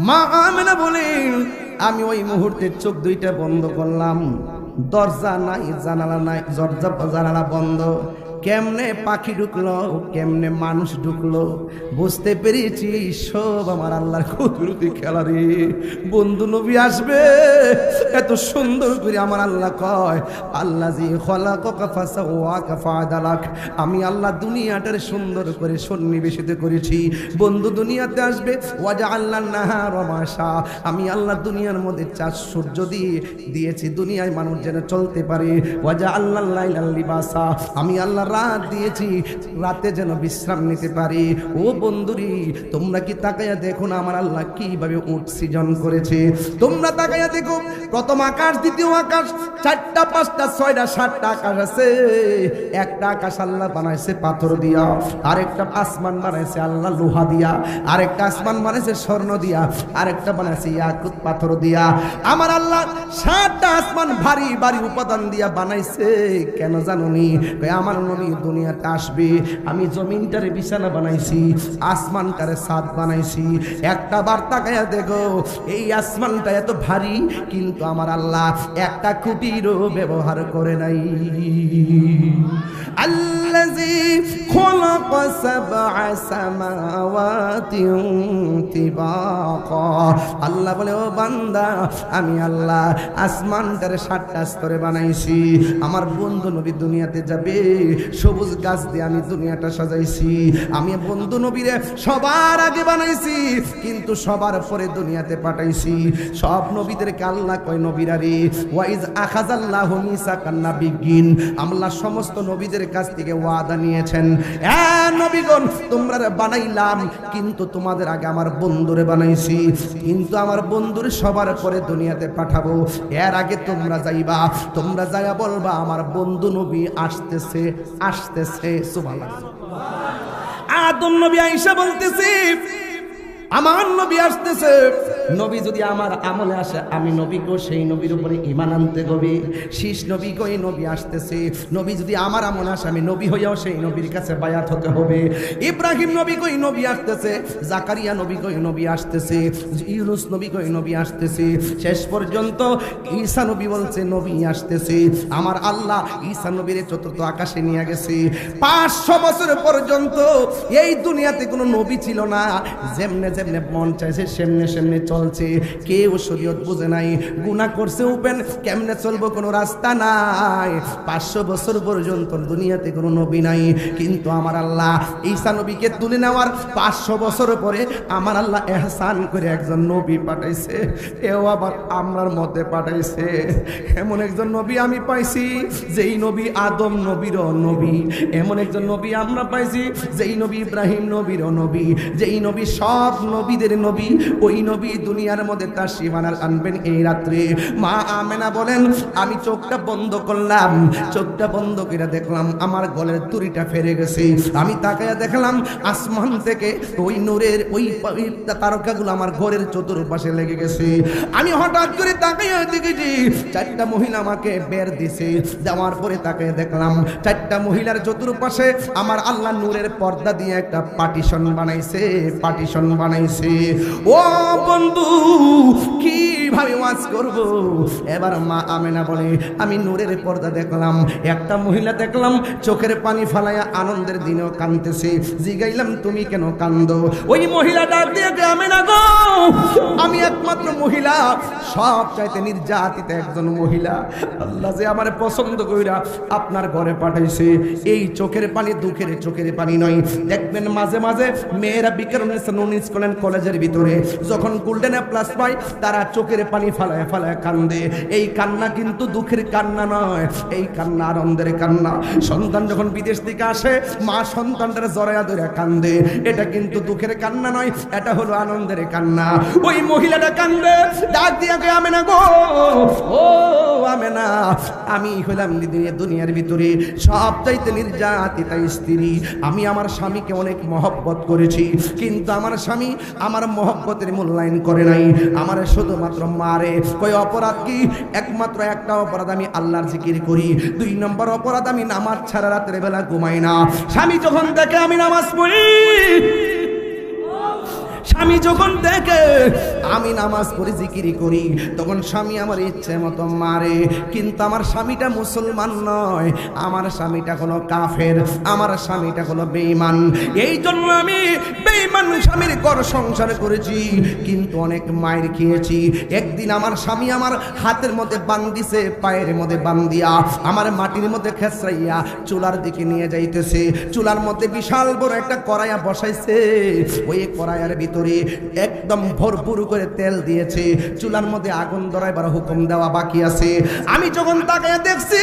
মা আমেনা বলেন আমি ওই মুহূর্তে চোখ দুইটা বন্ধ করলাম, দরজা নাই, জানালা নাই, দরজা জানালা বন্ধ। কেমনে পাখি ঢুকলো, কেমনে মানুষ ঢুকলো বুঝতে পেরেছি সব আমার আল্লাহর কুদরতি খেলা রে। বন্ধু নবী আসবে এত সুন্দর করে আমার আল্লাহ কয়, আল্লাযী খালাকাকা ফাসাওয়াকা ফাআদালাক। আমি আল্লাহ দুনিয়াটারে সুন্দর করে সন্নিবেশিত করেছি। বন্ধু দুনিয়াতে আসবে, ওয়াজআলনান নাহারা মাশা। আমি আল্লাহ দুনিয়ার মধ্যে চাঁদ সূর্য দিয়েছি দুনিয়ায় মানুষ যেন চলতে পারে। ওয়াজআলনাল লাইলা লিবাসা। আমি আল্লাহ রাত দিয়েছি রাতে যেন বিশ্রাম নিতে পারি। ও বন্ধুরি, তোমরা কি তাকায়া দেখো না আমার আল্লাহ কিভাবে উট সৃজন করেছে? তোমরা তাকায়া দেখো, প্রথম আকাশ, দ্বিতীয় আকাশ, 4টা 5টা 6টা 7টা আকাশ আছে। একটা আকাশ আল্লাহ বানাইছে পাথর দিয়া, আরেকটা আসমান বানাইছে আল্লাহ লোহা দিয়া, আরেকটা আসমান বানাইছে স্বর্ণ দিয়া, আরেকটা বানাইছে ইয়াকুত পাথর দিয়া। আমার আল্লাহ 7টা আসমান ভারী ভারী উপাদান দিয়া বানাইছে। কেন জানোনি? আমার নবী দুনিয়াতে আসবে, আমি জমিনটারে বিছানা বানাইছি, আসমানটারে ছাদ বানাইছি। একটা বার তাকায়া দেখো, এই আসমানটা এত ভারী কিন্তু আমার আল্লাহ একটা খুঁটিরও ব্যবহার করে নাই। আল্লাযী খালাকা সাবআ সামাওয়াতি তিবাকা। আল্লাহ বলে, ও বান্দা, আমি আল্লাহ আসমানটারে 7টা স্তরে বানাইছি। আমার বন্ধু নবী দুনিয়াতে যাবে, সবুজ গাছ দিয়ে আমি দুনিয়াটা সাজাইছি। আমি বন্ধু নবীরে সবার আগে বানাইছি কিন্তু সবার পরে দুনিয়াতে পাঠাইছি। সব নবীদেরকে আল্লাহ কয়, নবীরা রে, ওয়াইজ আখাযাল্লাহু মিসাকান নাবিয়্যিন। আল্লাহ সমস্ত নবীদের কাছ থেকে ওয়াদা নিয়েছেন, এ নবীগণ, তোমরা বানাইলাম কিন্তু তোমাদের আগে আমার বন্ধুরে বানাইছি, কিন্তু আমার বন্ধুরে সবার পরে দুনিয়াতে পাঠাবো। এর আগে তোমরা যাইবা, তোমরা যাইয়া বলবা আমার বন্ধু নবী আসতেছে আসতেছে। সুবহানাল্লাহ। আদম নবী আয়েশা বলতেছে আমার নবী আসতেছে। নবী যদি আমার আমলে আসে, আমি নবীকেও সেই নবীর উপরে ঈমান আনতে হবে। শীষ নবী কই নবী আসতেছে। নবী যদি আমার আমলে আসে, আমি নবী হইয়াও সেই নবীর কাছে বায়াত হতে হবে। ইব্রাহিম নবী কই নবী আসতেছে, জাকারিয়া নবী কই নবী আসতেছে, ইউনূস নবী কই নবী আসতেছে। শেষ পর্যন্ত ঈসা নবী বলছে নবী আসতেছে। আমার আল্লাহ ঈসা নবীর চতুর্থ আকাশে নিয়ে গেছে। 500 বছর পর্যন্ত এই দুনিয়াতে কোনো নবী ছিল না। যেমনে যেমনে মন চাইছে সেমনে সেমনে চলছে। কেউ শরীয়ত বুঝে নাই, গুনাহ করছে উপেন, কেমনে চলবো কোনো রাস্তা নাই। 500 বছর পর্যন্ত দুনিয়াতে কোনো নবী নাই, কিন্তু আমার আল্লাহ ঈসা নবীকে তুলে নেওয়ার 500 বছর পরে আমার আল্লাহ এহসান করে একজন নবী পাঠাইছে। এও আবার আমরার মধ্যে পাঠাইছে। এমন একজন নবী আমি পাইছি যেই নবী আদম নবীরও নবী। এমন একজন নবী আমরা পাইছি যেই নবী ইব্রাহিম নবীরও নবী, যেই নবী সব নবীদের নবী। ওই নবী দুনিয়ার মধ্যে তার সীমানা আনবেন এই রাত্রে। মা আমেনা বলেন, আমি চোখটা বন্ধ করলাম, চোখটা বন্ধ করে দেখলাম আমার গলের তুড়িটা ফেরে গেছে। আমি তাকায়া দেখলাম আসমান থেকে ওই নূরের ওই তারকাগুলো আমার ঘরের চতুর্পাশে লেগে গেছে। আমি হঠাৎ করে তাকায়া দেখেছি 4টা মহিলা আমাকে বের দিছে। দেওয়ার পরে তাকায়া দেখলাম 4টা মহিলার চতুর্পাশে আমার আল্লাহ নূরের পর্দা দিয়ে একটা পার্টিশন বানাইছে, পার্টিশন বানাইছে। ও বন্ধু, কিভাবে ওয়াজ করব? এবার মা আমেনা বলে, আমি নূরের পর্দা দেখলাম, একটা মহিলা দেখলাম চোখের পানি ফালায়া আনন্দের দিনেও কাঁদতেছে। জিগাইলাম, তুমি কেন কান্দো? ওই মহিলা ডাক দিয়ে, আমেনা গো, আমি একমাত্র মহিলা, সব চাইতে নির্যাতিত একজন মহিলা। আল্লাহ যে আমার পছন্দ কইরা আপনার ঘরে পাঠাইছে। এই চোখের পানি দুঃখের চোখের পানি নয়। দেখবেন মাঝে মাঝে মেয়েরা কলেজের ভিতরে যখন গোল্ডেন প্লাস পায়, তারা চোখের পানি ফালায় ফালায় কান্দে। এই কান্না কিন্তু দুঃখের কান্না নয়, এই কান্না আনন্দের কান্না। সন্তান যখন বিদেশ থেকে আসে, মা সন্তানটারে জড়ায়া ধরে কান্দে। এটা কিন্তু দুঃখের কান্না নয়, এটা হলো আনন্দের কান্না। ওই মহিলাটা কান্দে, ডাক দিয়া কে, আমেনা গো, ও আমেনা, আমি হলাম দুনিয়ার ভিতরে সবচাইতে নির্যাতিতা স্ত্রী। আমি আমার স্বামীকে অনেক মহব্বত করেছি, কিন্তু আমার স্বামী আমার মহব্বতের মূল্যায়ন করে নাই। আমার শুধুমাত্র মারে। কই অপরাধ কি? একমাত্র একটা অপরাধ, আমি আল্লাহর জিকির করি। 2 নম্বর অপরাধ, আমি নামাজ ছাড়া রাতের বেলা ঘুমাই না। স্বামী যখন দেখে আমি নামাজ পড়ি, স্বামী যখন দেখে আমি নামাজ পড়ি জিকির করি, তখন স্বামী আমার ইচ্ছে মতো মারে। কিন্তু আমার স্বামীটা মুসলমান নয়, আমার স্বামীটা কোনো কাফের, আমার স্বামীটা কোনো বেঈমান। এই জন্য আমি বেঈমান স্বামীর ঘর সংসার করেছি, কিন্তু অনেক মায়ের খেয়েছি। একদিন আমার স্বামী আমার হাতের মধ্যে বান্ধিছে, পায়ের মধ্যে বান্ধিয়া আমার মাটির মধ্যে খেসরাইয়া চুলার দিকে নিয়ে যাইতেছে। চুলার মধ্যে বিশাল বড় একটা কড়াইয়া বসাইছে, ওই কড়াইয়ের ভিতরে একদম ভরপুর করে তেল দিয়েছে। চুলার মধ্যে আগুন ধরাইবার হুকুম দেওয়া বাকি আছে। আমি যখন তাকায় দেখছি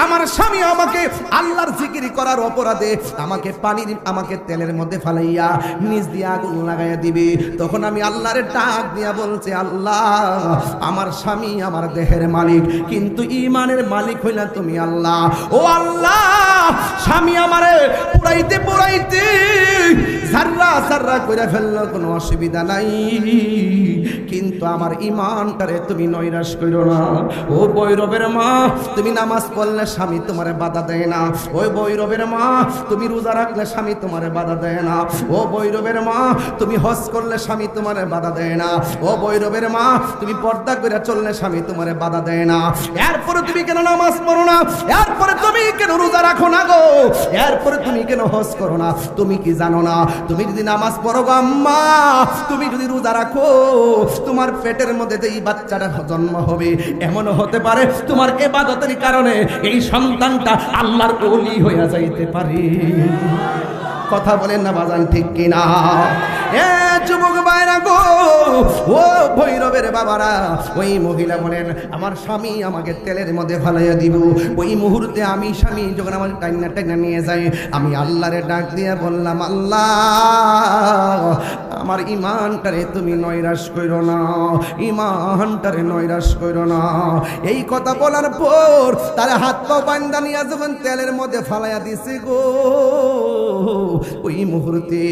আমার স্বামী আমাকে আল্লাহর জিকির করার অপরাধে আমাকে তেলের মধ্যে ফালাইয়া নিজ দিয়ে আগুন লাগাইয়া দিবে, তখন আমি আল্লাহরে ডাক দিয়া বলছি, আল্লাহ আমার স্বামী আমার দেহের মালিক, কিন্তু ঈমানের মালিক হইলা তুমি আল্লাহ। ও আল্লাহ, স্বামী আমারে পুরাইতে পুরাইতে জাররা জাররা কইরা ফেললো, কোনো অসুবিধা নাই, কিন্তু আমার ঈমানটারে তুমি নৈরাশ কইরো না। ও বৈরবের মা, তুমি নামাজ পড়লে স্বামী তোমারে বাধা দেয় না। ওই বৈরবের মা, তুমি রোজা রাখলে স্বামী তোমারে বাধা দেয় না। ও বৈরবের মা, তুমি হজ করলে স্বামী তোমারে বাধা দেয় না। ও বৈরবের মা, তুমি পর্দা করে চললে স্বামী তোমারে বাধা দেয় না। এরপরে তুমি কেন নামাজ পড়ো না? এরপরে তুমি কেন রোজা রাখো না গো? এরপরে তুমি কেন হজ করো না? তুমি কি জানো না, তুমি যদি নামাজ পড়ো গো আম্মা, তুমি যদি রোজা রাখো, তোমার পেটের মধ্যে যে এই বাচ্চাটা জন্ম হবে, এমনও হতে পারে তোমার ইবাদতের কারণে এই সন্তানটা আল্লাহর ওলি হয়ে যাইতে পারে। কথা বলেন না বাজান, ঠিক কিনা? এ যুবক ভাইরা গো, ও ভৈরবের বাবারা, ওই মহিলা বলেন আমার স্বামী আমাকে তেলের মধ্যে ফালাইয়া দিব। ওই মুহূর্তে আমি স্বামী যখন আমার টাইনা টাইনা নিয়ে যায়, আমি আল্লাহরে ডাক দিয়ে বললাম, আল্লাহ আমার ঈমানটারে তুমি নৈরাশ কইরো না, ঈমানটারে নৈরাশ কইরো না। এই কথা বলার পর তার হাত পা বান্ধা নিয়ে যখন তেলের মধ্যে ফালাইয়া দিছে গো, ওই মুহূর্তে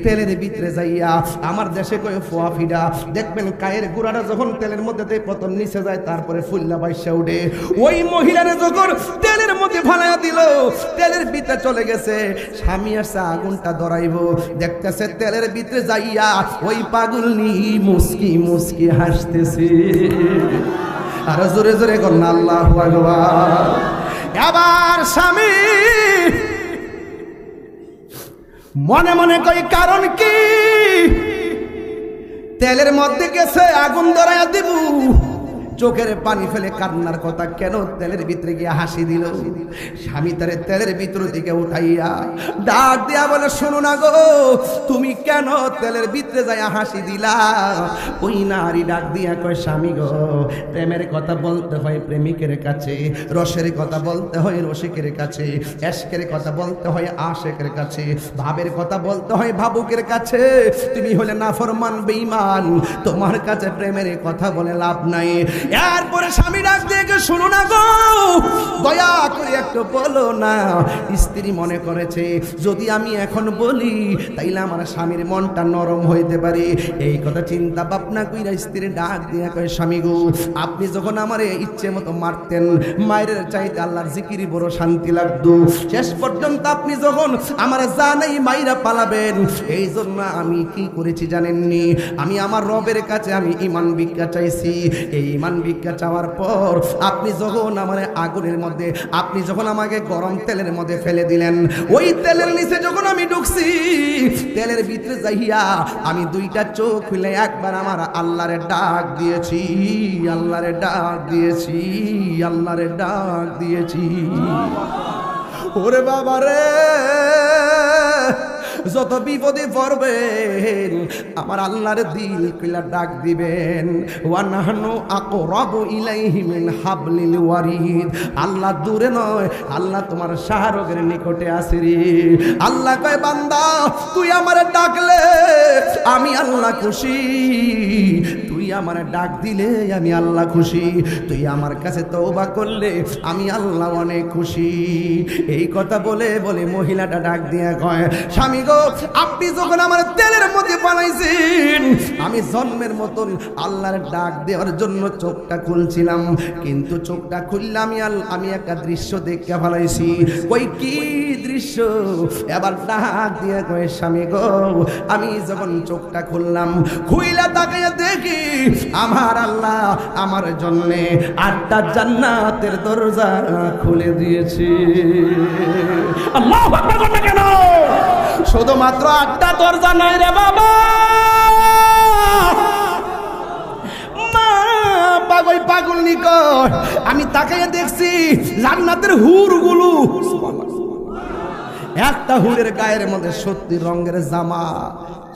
তেলের ভিতরে যাইয়া আমার দেশে কয়ে ফোয়া ফিডা দেখবেন, কায়ের গুড়াটা যখন তেলের মধ্যে প্রথম নিচে যায়, তারপরে ফুল্লা বাইসা উঠে। ওই মহিলারে যখন তেলের মধ্যে ফালাইয়া দিল, তেলের ভিতরে চলে গেছে। স্বামী আসছে আগুনটা ধরাইব, দেখতেছে তেলের ভিতরে যাইয়া ওই পাগলনি মুস্কি মুস্কি হাসতেছে। আর জোরে জোরে করেন আল্লাহু আকবার। আবার স্বামী মনে মনে কই, কারণ কি? তেলের মধ্যে গেছে আগুন ধরাইয়া দিব, চোখের পানি ফেলে কান্নার কথা কেন তেলের ভিতরে গিয়ে হাসি দিল। স্বামী তারে তেলের ভিতর দিকে উঠাইয়া ডাক দিয়া বলে, শোনো না গো, তুমি কেন তেলের ভিতরে যাইয়া হাসি দিলা? ওই নারী ডাক দিয়া কয়, স্বামী গো, প্রেমের কথা বলতে হয় প্রেমিকের কাছে, রসের কথা বলতে হয় রসিকের কাছে, এশকের কথা বলতে হয় আশেকের কাছে, ভাবের কথা বলতে হয় ভাবুকের কাছে। তুমি হলে নাফরমান বেঈমান, তোমার কাছে প্রেমের কথা বলে লাভ নাই। এরপরে স্বামী ডাক দিয়ে, শুনো না গো, দয়া করে একটু বলো না। স্ত্রী মনে করেছে যদি আমি এখন বলি তাইলে আমার স্বামীর মনটা নরম হইতে পারে। এই কথা চিন্তা ভাবনা কইরা স্ত্রী ডাক দিয়ে কয়, স্বামী গো, আপনি যখন আমার ইচ্ছে মতো মারতেন, মায়ের চাইতে আল্লাহর জিকিরি বড় শান্তি লাগতো। শেষ পর্যন্ত আপনি যখন আমার জানাই মাইরা পালাবেন, এই জন্য আমি কি করেছি জানেননি? আমি আমার রবের কাছে আমি ঈমান ভিক্ষা চাইছি। এই ঈমান ভিক্ষা চাওয়ার পর আপনি যখন আমার আগুনের মধ্যে, আপনি যখন আমাকে গরম তেলের মধ্যে ফেলে দিলেন, ওই তেলের নিচে যখন আমি ঢুকছি, তেলের ভিতরে যাইয়া আমি দুইটা চোখ খুলে একবার আমার আল্লাহরে ডাক দিয়েছি, আল্লাহরে ডাক দিয়েছি, আল্লাহরে ডাক দিয়েছি। ওরে বাবা রে, যত বিপদে পড়বেন আমার আল্লাহর দিল কইলা ডাক দিবেন। ওয়া নাহনু আকরাবু ইলাইহি মিন হাবলিল ওয়ারিদ। আল্লাহ দূরে নয়, আল্লাহ তোমার শাহরগের নিকটে আছে রে। আল্লাহ কয়, বান্দা তুই আমারে ডাকলে আমি আল্লাহ খুশি, তুই আমারে ডাক দিলে আমি আল্লাহ খুশি, তুই আমার কাছে তওবা করলে আমি আল্লাহ অনেক খুশি। এই কথা বলে বলে মহিলাটা ডাক দিয়ে কয়, স্বামী গো, আপনি যখন আমার তেলের মধ্যে বানাইছেন, আমি জন্মের মতন আল্লাহর ডাক দেওয়ার জন্য চোখটা খুলছিলাম, কিন্তু চোখটা খুললাম আমি একটা দৃশ্য দেখতে ফেলাইছি। কই কি দৃশ্য? এবার ডাক দিয়ে কয়, স্বামী গো, আমি যখন চোখটা খুললাম, খুইলা তাকাইয়া দেখ দেখি আমার আল্লাহ আমার জন্য 8টা জান্নাতের দরজা খুলে দিয়েছে। আল্লাহু আকবার বলতে কেন? শুধুমাত্র 8টা দরজা নয় রে বাবা, পাগল পাগল নিকট আমি তাকাইয়া দেখছি জান্নাতের হুরগুলো, একটা হুরের গায়ের মধ্যে 70 রঙের জামা,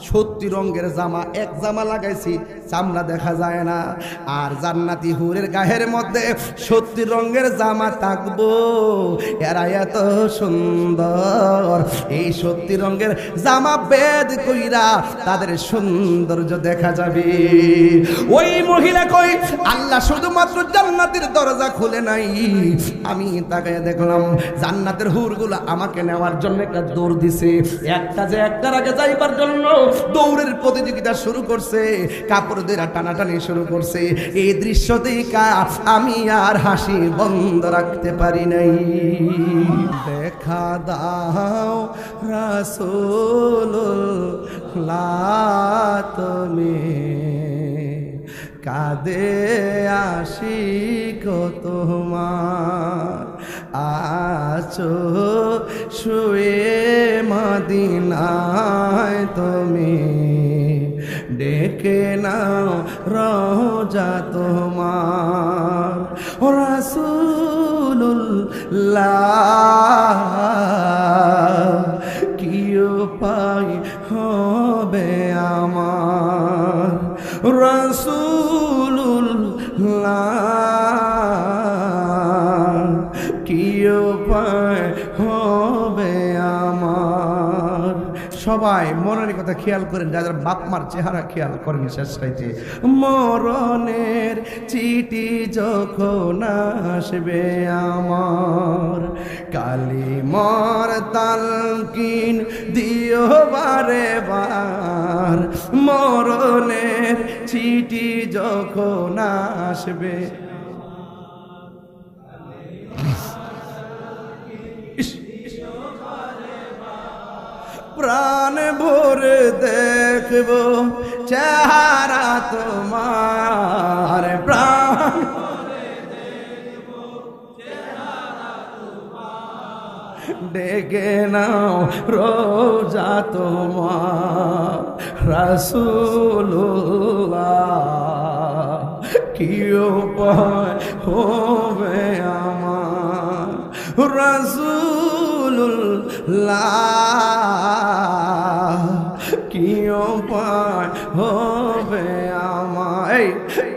70 রঙের জামা, এক জামা লাগাইছি চামড়া দেখা যায় না। আর জান্নাতি হুরের গায়ের মধ্যে 70 রঙের জামা থাকবো, এরা এত সুন্দর। এই 70 রঙের জামা বেদ কইরা তাদের সৌন্দর্য দেখা যাবে। ওই মহিলা কই আল্লাহ শুধুমাত্র জান্নাতের দরজা খুলে নাই, আমি তাকে দেখলাম জান্নাতের হুরগুলো আমাকে নেওয়ার জন্য একটা দৌড় দিছে। একটা যে একটার আগে যাইবার জন্য দৌড়ের প্রতিযোগিতা শুরু করছে, কাপড় দিয়ে টানাটানি শুরু করছে। এই দৃশ্য দেখা আমি আর হাসি বন্ধ রাখতে পারি নাই। দেখা দাও রাসূলুল্লাহ তুমি, কাঁদে আশিক তোমার, আছো শুয়ে মদিনায় তুমি, ডেকে নাও রওজা তোমার। ও রাসূলুল্লাহ কি উপায় হবে আমার, রাসূলুল্লাহ কি উপায় হবে আমার। সবাই মরণের কথা খেয়াল করেন, যাদের বাপ মার চেহারা খেয়াল করেন শেষ রাইতে। মরণের চিঠি যখন আসবে আমার, কালিমার তালকিন দিও বারে বার। মরণের চিঠি যখন আসবে, প্রাণ ভরে দেখব চেহারা তোমার, প্রাণ ডেকে নাও রোজা তোমার। রাসূলুল্লাহ কি উপায় হবে আমার, রাসূলুল্লাহ কি উপায় হবে আমার।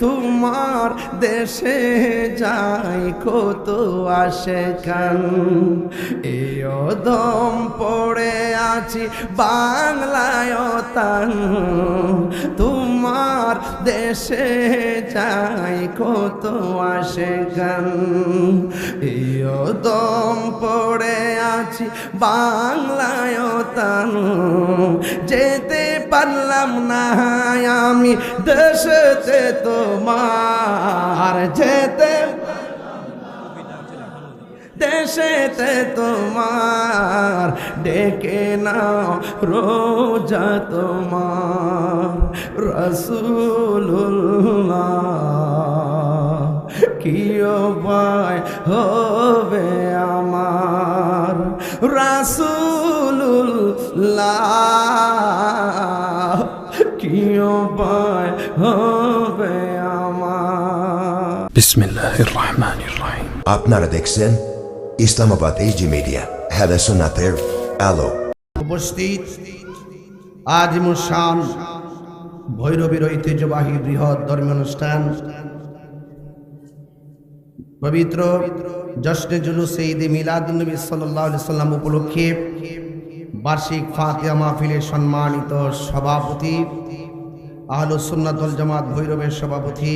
তোমার দেশে যাই কত আশেকান, এই দম পড়ে আছি বাংলায় তান। তোমার দেশে যাই কত আশেকান, এই দম পড়ে আছি বাংলায় তান। যেতে পারলাম না আমি দেশেতে তোমার, যেতে দেশেতে তোমার, ডেকে নাও রোজা তোমার। রাসূলুল্লাহ কি উপায় হবে আমার, রাসূলুল্লাহ কি উপায় হবে আমার। বিসমিল্লাহির রহমানির রহিম। আপনারা দেখছেন ইসলামাবাদ এইচডি মিডিয়া, হেদা সুন্নাতের আলো। উপস্থিত আজিমুস শান ভৈরবীর ঐতিহ্যবাহী বৃহৎ ধর্মীয় অনুষ্ঠান পবিত্র জশ্নে জুলুসে ঈদে মিলাদুন নবী সাল্লাল্লাহু আলাইহি সাল্লাম উপলক্ষে বার্ষিক ফাতিহা মাহফিলের সম্মানিত সভাপতি, আহলুস সুন্নাত ওয়াল জামাত ভৈরবের সভাপতি,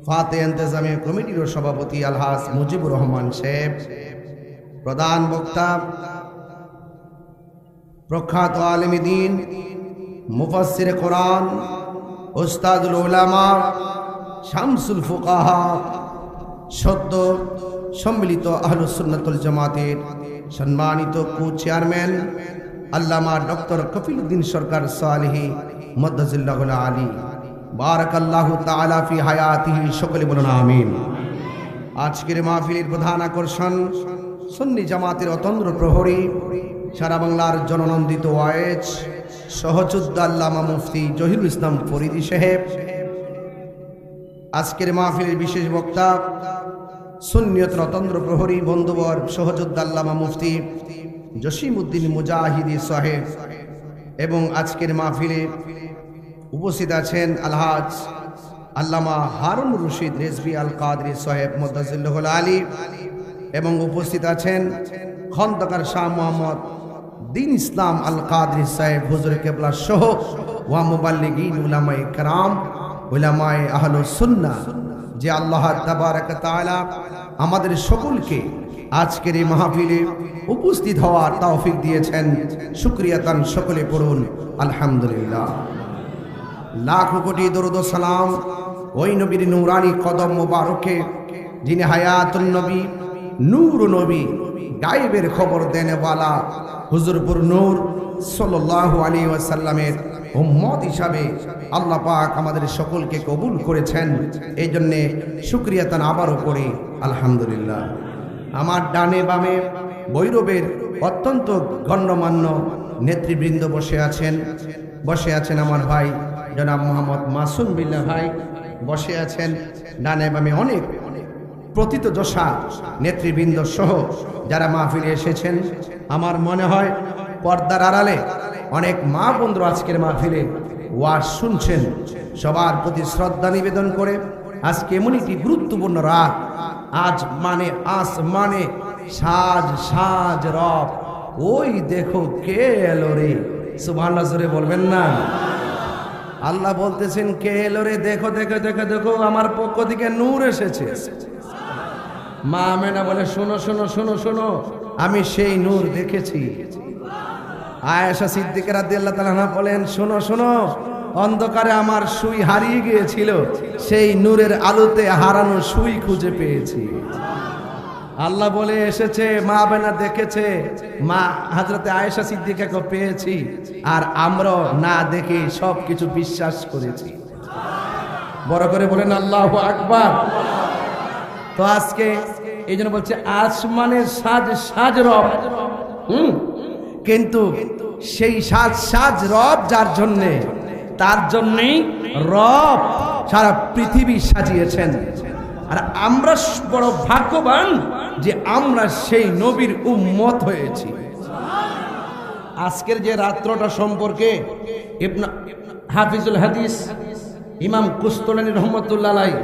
ফাতিহা ইন্তেজামী কমিটির সভাপতি আলহাজ মুজিবুর রহমান সাহেব, প্রধান বক্তা প্রখ্যাত আলেমে দ্বীন মুফাসসিরে কোরআন উস্তাদুল উলামা শামসুল ফুকাহা সদ্য সম্মিলিত আহলুস সুন্নাত ওয়াল জামাতের সম্মানিত চেয়ারম্যান আল্লামা ডক্টর কফিলউদ্দিন সরকার সালেহী মদ্দাজিল্লাহুল আলী, বারাকাল্লাহু তাআলা ফি হায়াতিহি, সকলে বলুন আমিন। আজকের মাহফিলের প্রধান আকর্ষণ সুন্নি জামাতের অতন্দ্র প্রহরী, সারা বাংলার জননন্দিত ওয়াইজ সহযোদ্ধা আল্লামা মুফতি জহিরুল ইসলাম ফরিদী সাহেব। আজকের মাহফিলের বিশেষ বক্তা সুন্নিয়তের অতন্দ্র প্রহরী বন্ধুবর সহযোদ্ধা আল্লামা মুফতি জসিমউদ্দিন মুজাহিদি সাহেব। এবং আজকের মাহফিলে উপস্থিত আছেন আলহাজ আল্লামা হারুন রশিদ রেজভী আল কাদরি সাহেব মুদাজ্জিলুল আলী। এবং উপস্থিত আছেন খন্দকার শাহ মোহাম্মদ দিন ইসলাম আল কাদরি সাহেব হুজুর কেবলা সহ ওয়া মুবাল্লিগিন উলামায়ে কেরাম, উলামায়ে আহলুস সুন্নাহ। যে আল্লাহ তাবারক তাআলা আমাদের সকলকে আজকের এই মাহফিলে উপস্থিত হওয়ার তৌফিক দিয়েছেন, শুকরিয়া তান সকলে পড়ুন আলহামদুলিল্লাহ। লাখো কোটি দরুদ ও সালাম ওই নবীর নূরানি কদম মোবারকে, যিনি হায়াতুন নবী, নূর নবী, গায়েবের খবর দেনেওয়ালা হুজুরপুর নূর সাল্লাল্লাহু আলাইহি ওয়াসাল্লামের উম্মত হিসাবে আল্লাহ পাক আমাদের সকলকে কবুল করেছেন। এই জন্যে শুকরিয়া তান আবারও করি আলহামদুলিল্লাহ। আমার ডানে বামে ভৈরবের অত্যন্ত গণ্যমান্য নেতৃবৃন্দ বসে আছেন আমার ভাই জনাব মোহাম্মদ মাসুম বিল্লাহ ভাই বসে আছেন। ডানে বামে অনেক প্রথিতযশা নেতৃবৃন্দ সহ যারা মাহফিলে এসেছেন। আমার মনে হয় পর্দার আড়ালে অনেক মা বন্ধুরা আজকের মাহফিলে ওয়াজ শুনছেন। সবার প্রতি শ্রদ্ধা নিবেদন করে আজকে এমন একটি গুরুত্বপূর্ণ রাত, আজ মানে সাজ সাজ রব, ওই দেখো কে এলো রে, সুবহানাল্লাহ জোরে বলবেন না? আল্লাহ বলতেছেন কে এলো রে, দেখো দেখো দেখো দেখো আমার পক্ষ থেকে নূর এসেছে। মা আমেনা বলে শোনো শোনো শোনো শোনো, আমি সেই নূর দেখেছি। আয়েশা সিদ্দিকা রাদিয়াল্লাহু তাআলা আনহা বলেন শোনো শোনো, অন্ধকারে আমার সুই হারিয়ে গিয়েছিল, সেই নূরের আলোতে হারানো সুই খুঁজে পেয়েছি। আল্লাহ বলে এসেছে, মা আমেনা দেখেছে, মা হযরতে আয়েশা সিদ্দিকাকে পেয়েছি, আর আমরা না দেখে সব কিছু বিশ্বাস করেছি। বড় করে বলেন আল্লাহু আকবার। তো আজকে এই জন্য বলছে আসমানের সাজ সাজ রব, কিন্তু সেই সাজ সাজ রব যার জন্যে, তার জন্যই রব সারা পৃথিবী সাজিয়েছেন। আর আমরা বড় ভাগ্যবান যে আমরা সেই নবীর উম্মত হয়েছি। আজকের যে রাত্রটা সম্পর্কে হাফিজুল হাদিস ইমাম কুস্তুলানী রহমতুল্লাহ আলাইহি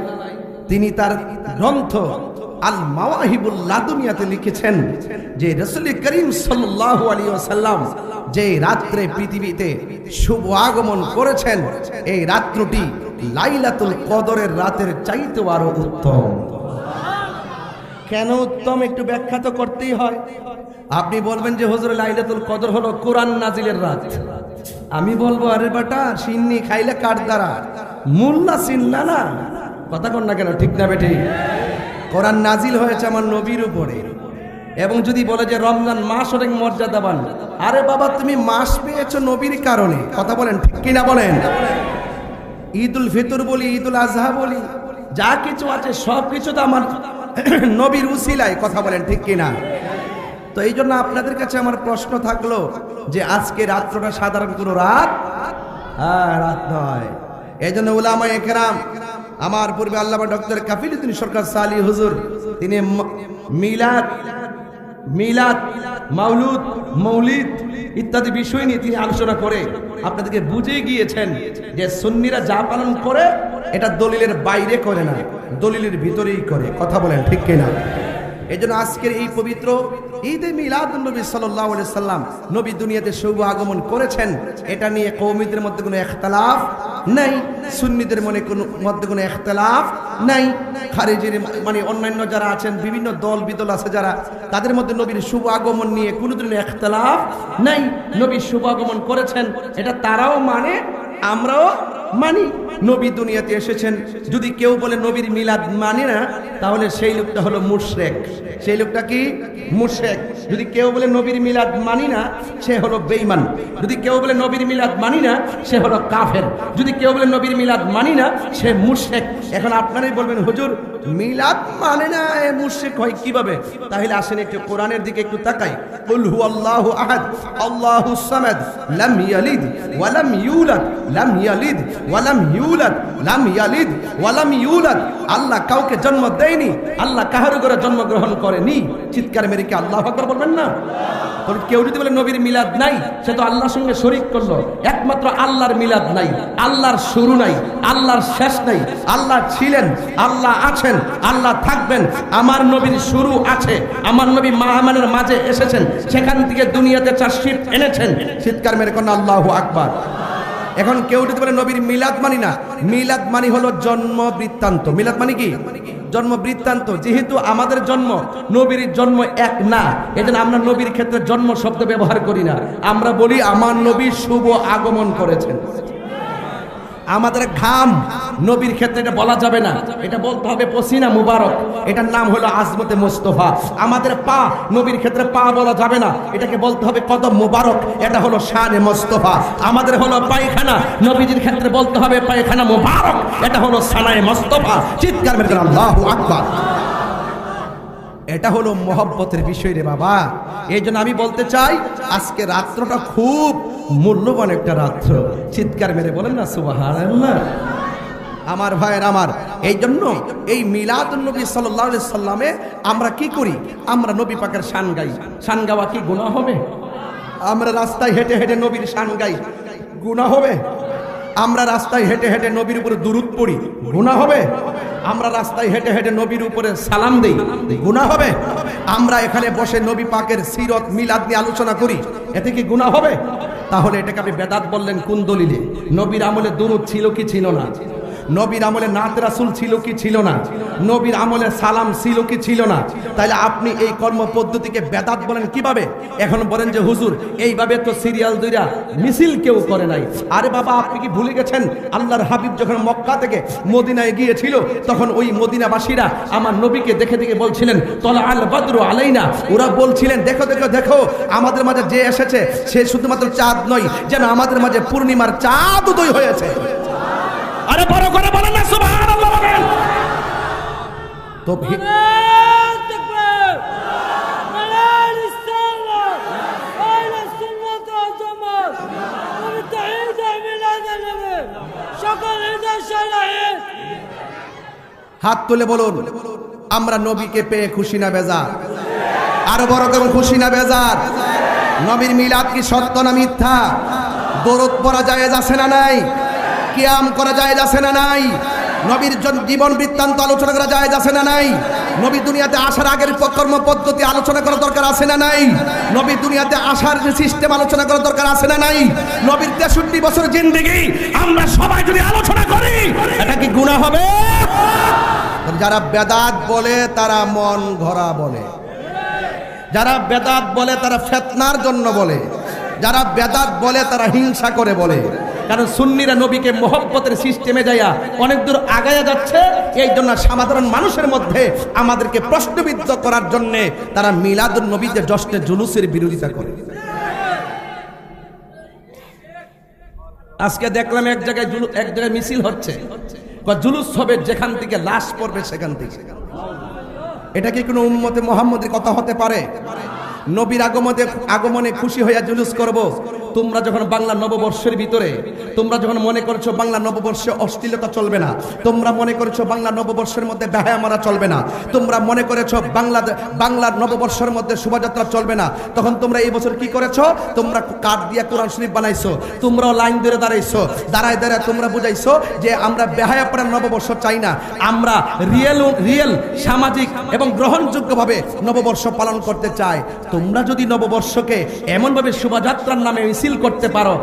তিনি তার গ্রন্থ আল মাওয়াহিবুল লাদুনিয়াতে লিখেছেন যে রাসূল করিম সাল্লাল্লাহু আলাইহি ওয়াসাল্লাম যে রাত্রে পৃথিবীতে শুভ আগমন করেছেন, এই রাত্রটি লাইলাতুল কদরের রাতের চাইতেও আরো উত্তম। কেন উত্তম একটু ব্যাখ্যা তো করতেই হয়। আপনি বলবেন যে হুজুর লাইলাতুল কদর হলো কোরআন নাজিলের রাত। আমি বলবো আরে বেটা সিন্নি খাইলে কার দ্বারা, মোল্লা সিন্না না, কথা কন না কেন, ঠিক না বেটি? কোরআন নাজিল হয়েছে আমার নবীর উপরে। এবং যদি বলে যে রমজান মাস অনেক মর্যাদাবান, আরে বাবা তুমি মাস পেয়েছো নবীর কারণে, কথা বলেন ঠিক কিনা বলেন? ঈদুল ফিতর বলি, ঈদুল আজহা বলি, যা কিছু আছে সব কিছু তো আমার নবীর উসিলায়, কথা বলেন ঠিক কিনা? তো এই জন্য আপনাদের কাছে আমার প্রশ্ন থাকলো যে আজকে রাত্রটা সাধারণ কোনো রাত রাত নয়। এই জন্য উলামায়ে কেরাম, আমার পূর্বে আল্লামা ডক্টর কাফিলউদ্দিন সরকার সালি হুজুর, তিনি মিলাদ মাউলুদ মৌলিদ ইত্যাদি বিষয় নিয়ে তিনি আলোচনা করে আপনাদেরকে বুঝিয়ে গিয়েছেন যে সুন্নিরা যা পালন করে এটা দলিলের বাইরে করে না, দলিলের ভিতরেই করে, কথা বলেন ঠিক কিনা? এই জন্য আজকের এই পবিত্র ঈদে মিলাদুন নবী সাল্লাল্লাহু আলাইহি সাল্লাম, নবী দুনিয়াতে শুভ আগমন করেছেন, এটা নিয়ে কওমীদের মধ্যে কোনো ইখতিলাফ নাই, সুন্নিদের মধ্যে কোনো ইখতিলাফ নাই, খারিজির মানে অন্যান্য যারা আছেন বিভিন্ন দল বিদল আছে যারা, তাদের মধ্যে নবীর শুভ আগমন নিয়ে কোনো ধরনের ইখতিলাফ নাই। নবী শুভ আগমন করেছেন এটা তারাও মানে, আমরাও মানি। নবী দুনিয়াতে এসেছেন, যদি কেউ বলে নবীর মিলাদ মানি না, তাহলে সেই লোকটা হলো মুশরিক। সেই লোকটা কি? মুশরিক। যদি কেউ বলে নবীর মিলাদ মানি না, সে হলো বেঈমান। যদি কেউ বলে নবীর মিলাদ মানি না, সে হলো কাফের। যদি কেউ বলে নবীর মিলাদ মানি না, সে মুশরিক। এখন আপনারাই বলবেন, হুজুর মিলাদ মানে না, এ মুশরিক হয় কিভাবে? তাহলে আসেন একটু কোরআনের দিকে একটু তাকাই। কুল হুয়াল্লাহু আহাদ আল্লাহুস সামাদ লাম ইয়ালিদ ওয়া লাম ইউলাদ লাম ইয়ালিদ ওয়া লাম ইউলাদ লাম ইয়ালিদ ওয়া লাম ইউলাদ। আল্লাহ কাউকে জন্ম দেয়নি, আল্লাহ কাহার ঘরে জন্মগ্রহণ করেনি। চিৎকার মেরে কি আল্লাহু আকবার বলবেন না? তবে কেউ যদি বলে নবীর মিলাদ নাই, সে তো আল্লাহর সঙ্গে শরীক করলো। একমাত্র আল্লাহর মিলাদ নাই, আল্লাহর শুরু নাই, আল্লাহর শেষ নাই। আল্লাহ ছিলেন, আল্লাহ আছেন, আল্লাহ থাকবেন। আমার নবীর শুরু আছে, আমার নবী মা আমানের মাঝে এসেছেন, সেখান থেকে দুনিয়াতে 4 শিফট এনেছেন। চিৎকার মেরে কোন আল্লাহু আকবার। এখন কেউ যদি বলে নবীর মিলাদ মানি না, মিলাদ মানি হলো জন্ম বৃত্তান্ত। মিলাদ মানে কি? জন্ম বৃত্তান্ত। যেহেতু আমাদের জন্ম নবীর জন্ম এক না, এজন্য আমরা নবীর ক্ষেত্রে জন্ম শব্দ ব্যবহার করি না। আমরা বলি আমার নবী শুভ আগমন করেছেন। আমাদের ঘাম নবীর ক্ষেত্রে এটা বলা যাবে না, এটা বলতে হবে পসিনা মুবারক, এটার নাম হলো আজমতে মুস্তফা। আমাদের পা নবীর ক্ষেত্রে পা বলা যাবে না, এটাকে বলতে হবে কদম মুবারক, এটা হলো শানে মুস্তফা। আমাদের হলো পায়খানা, নবীজির ক্ষেত্রে বলতে হবে পায়খানা মুবারক, এটা হলো সানায়ে মুস্তফা। চিৎকার মেরে আল্লাহু আকবার। এটা হলো মহব্বতের বিষয় রে বাবা। এই জন্য আমি বলতে চাই, আজকে রাত্রটা খুব মূল্যবান একটা রাত্র। চিৎকার মেরে বলেন না সুবহানাল্লাহ। আমার ভাইয়ের আমার, এই জন্য এই মিলাদুন নবী সাল্লাল্লাহু আলাইহি সাল্লামে আমরা কি করি? আমরা নবী পাকের শান গাই। শান গাওয়া কি গুনাহ হবে? আমরা রাস্তায় হেঁটে হেঁটে নবীর শান গাই, গুনাহ হবে? আমরা রাস্তায় হেঁটে হেঁটে নবীর উপরে দুরূদ পড়ি, গুনাহ হবে? আমরা রাস্তায় হেঁটে হেঁটে নবীর উপরে সালাম দেই, গুনাহ হবে? আমরা এখানে বসে নবী পাকের সিরত মিলাদ নিয়ে আলোচনা করি, এতে কি গুনাহ হবে? তাহলে এটাকে আপনি বেদাত বললেন কোন দলিলে? নবীর আমলে দুরূদ ছিল কি ছিল না? নবীর আমলে নাত রাসূল ছিল কি ছিল না? নবীর আমলে সালাম ছিল কি ছিল না? তাহলে আপনি এই কর্ম পদ্ধতিকে বেদাত বলেন কিভাবে? এখন বলেন যে হুজুর এইভাবে তো সিরিয়াল দুইরা মিছিল কেউ করে নাই। আরে বাবা, আপনি কি ভুলে গেছেন আল্লাহর হাবিব যখন মক্কা থেকে মদিনায় গিয়েছিল, তখন ওই মদিনাবাসীরা আমার নবীকে দেখে দেখে বলছিলেন তলা আল বদরু আলাইনা। ওরা বলছিলেন দেখো দেখো দেখো, আমাদের মাঝে যে এসেছে সে শুধুমাত্র চাঁদ নয়, যেন আমাদের মাঝে পূর্ণিমার চাঁদ উদয় হয়েছে। আরে বড় করে বলেন না সুবহানাল্লাহ বলেন। তো হাত তুলে বলুন, আমরা নবীকে পেয়ে খুশি না বেজার? আরো বড় করে খুশি না বেজার? নবীর মিলাদ কি সত্য না মিথ্যা? দরুদ পড়া জায়েজ আছে না নাই? কিয়াম করা জায়েজ আছে না নাই? নবীর জীবন বৃত্তান্ত আলোচনা করা জায়েজ আছে না নাই? নবী দুনিয়াতে আসার আগের কর্ম পদ্ধতি আলোচনা করা দরকার আছে না নাই? নবী দুনিয়াতে আসার যে সিস্টেম আলোচনা করা দরকার আছে না নাই? নবীর 63 বছর জিন্দেগি আমরা সবাই যদি আলোচনা করি, এটা কি গুনাহ হবে? যারা বেদাত বলে তারা মন গড়া বলে, যারা বেদাত বলে তারা ফিতনার জন্য বলে, যারা বেদাত বলে তারা হিংসা করে বলে। কারণ সুন্নিরা নবীকে মহব্বতের সিস্টেমে যাইয়া অনেক দূর আগায়া যাচ্ছে, এই জন্য সাধারণ মানুষের মধ্যে আমাদেরকে প্রশ্নবিদ্ধ করার জন্য তারা মিলাদুন নবীতে জশ্নে জুলুসের বিরোধিতা করে। আজকে দেখলাম এক জায়গায় মিছিল হচ্ছে, জুলুস হবে যেখান থেকে লাশ পড়বে সেখান থেকে। এটা কি কোনো উম্মতে মুহাম্মদের কথা হতে পারে? নবীর আগমনে খুশি হইয়া জুলুস করব? তোমরা যখন বাংলা নববর্ষের ভিতরে তোমরা যখন মনে করছো বাংলা নববর্ষে অশ্লীলতা চলবে না, তোমরা মনে করছো বাংলা নববর্ষের মধ্যে বেহায়া মারা চলবে না, তোমরা মনে করেছো বাংলা নববর্ষের মধ্যে শোভাযাত্রা চলবে না, তখন তোমরা এই বছর কি করেছো? তোমরা কাঠ দিয়ে কোরআন শরীফ বানাইছো, তোমরাও লাইন ধরে দাঁড়াইছো, দাঁড়ায় তোমরা বুঝাইছো যে আমরা বেহায়া পড়ার নববর্ষ চাই না, আমরা রিয়েল সামাজিক এবং গ্রহণযোগ্যভাবে নববর্ষ পালন করতে চায়। তোমরা যদি নববর্ষকে এমনভাবে শোভাযাত্রার নামে মিছিল করতে পারো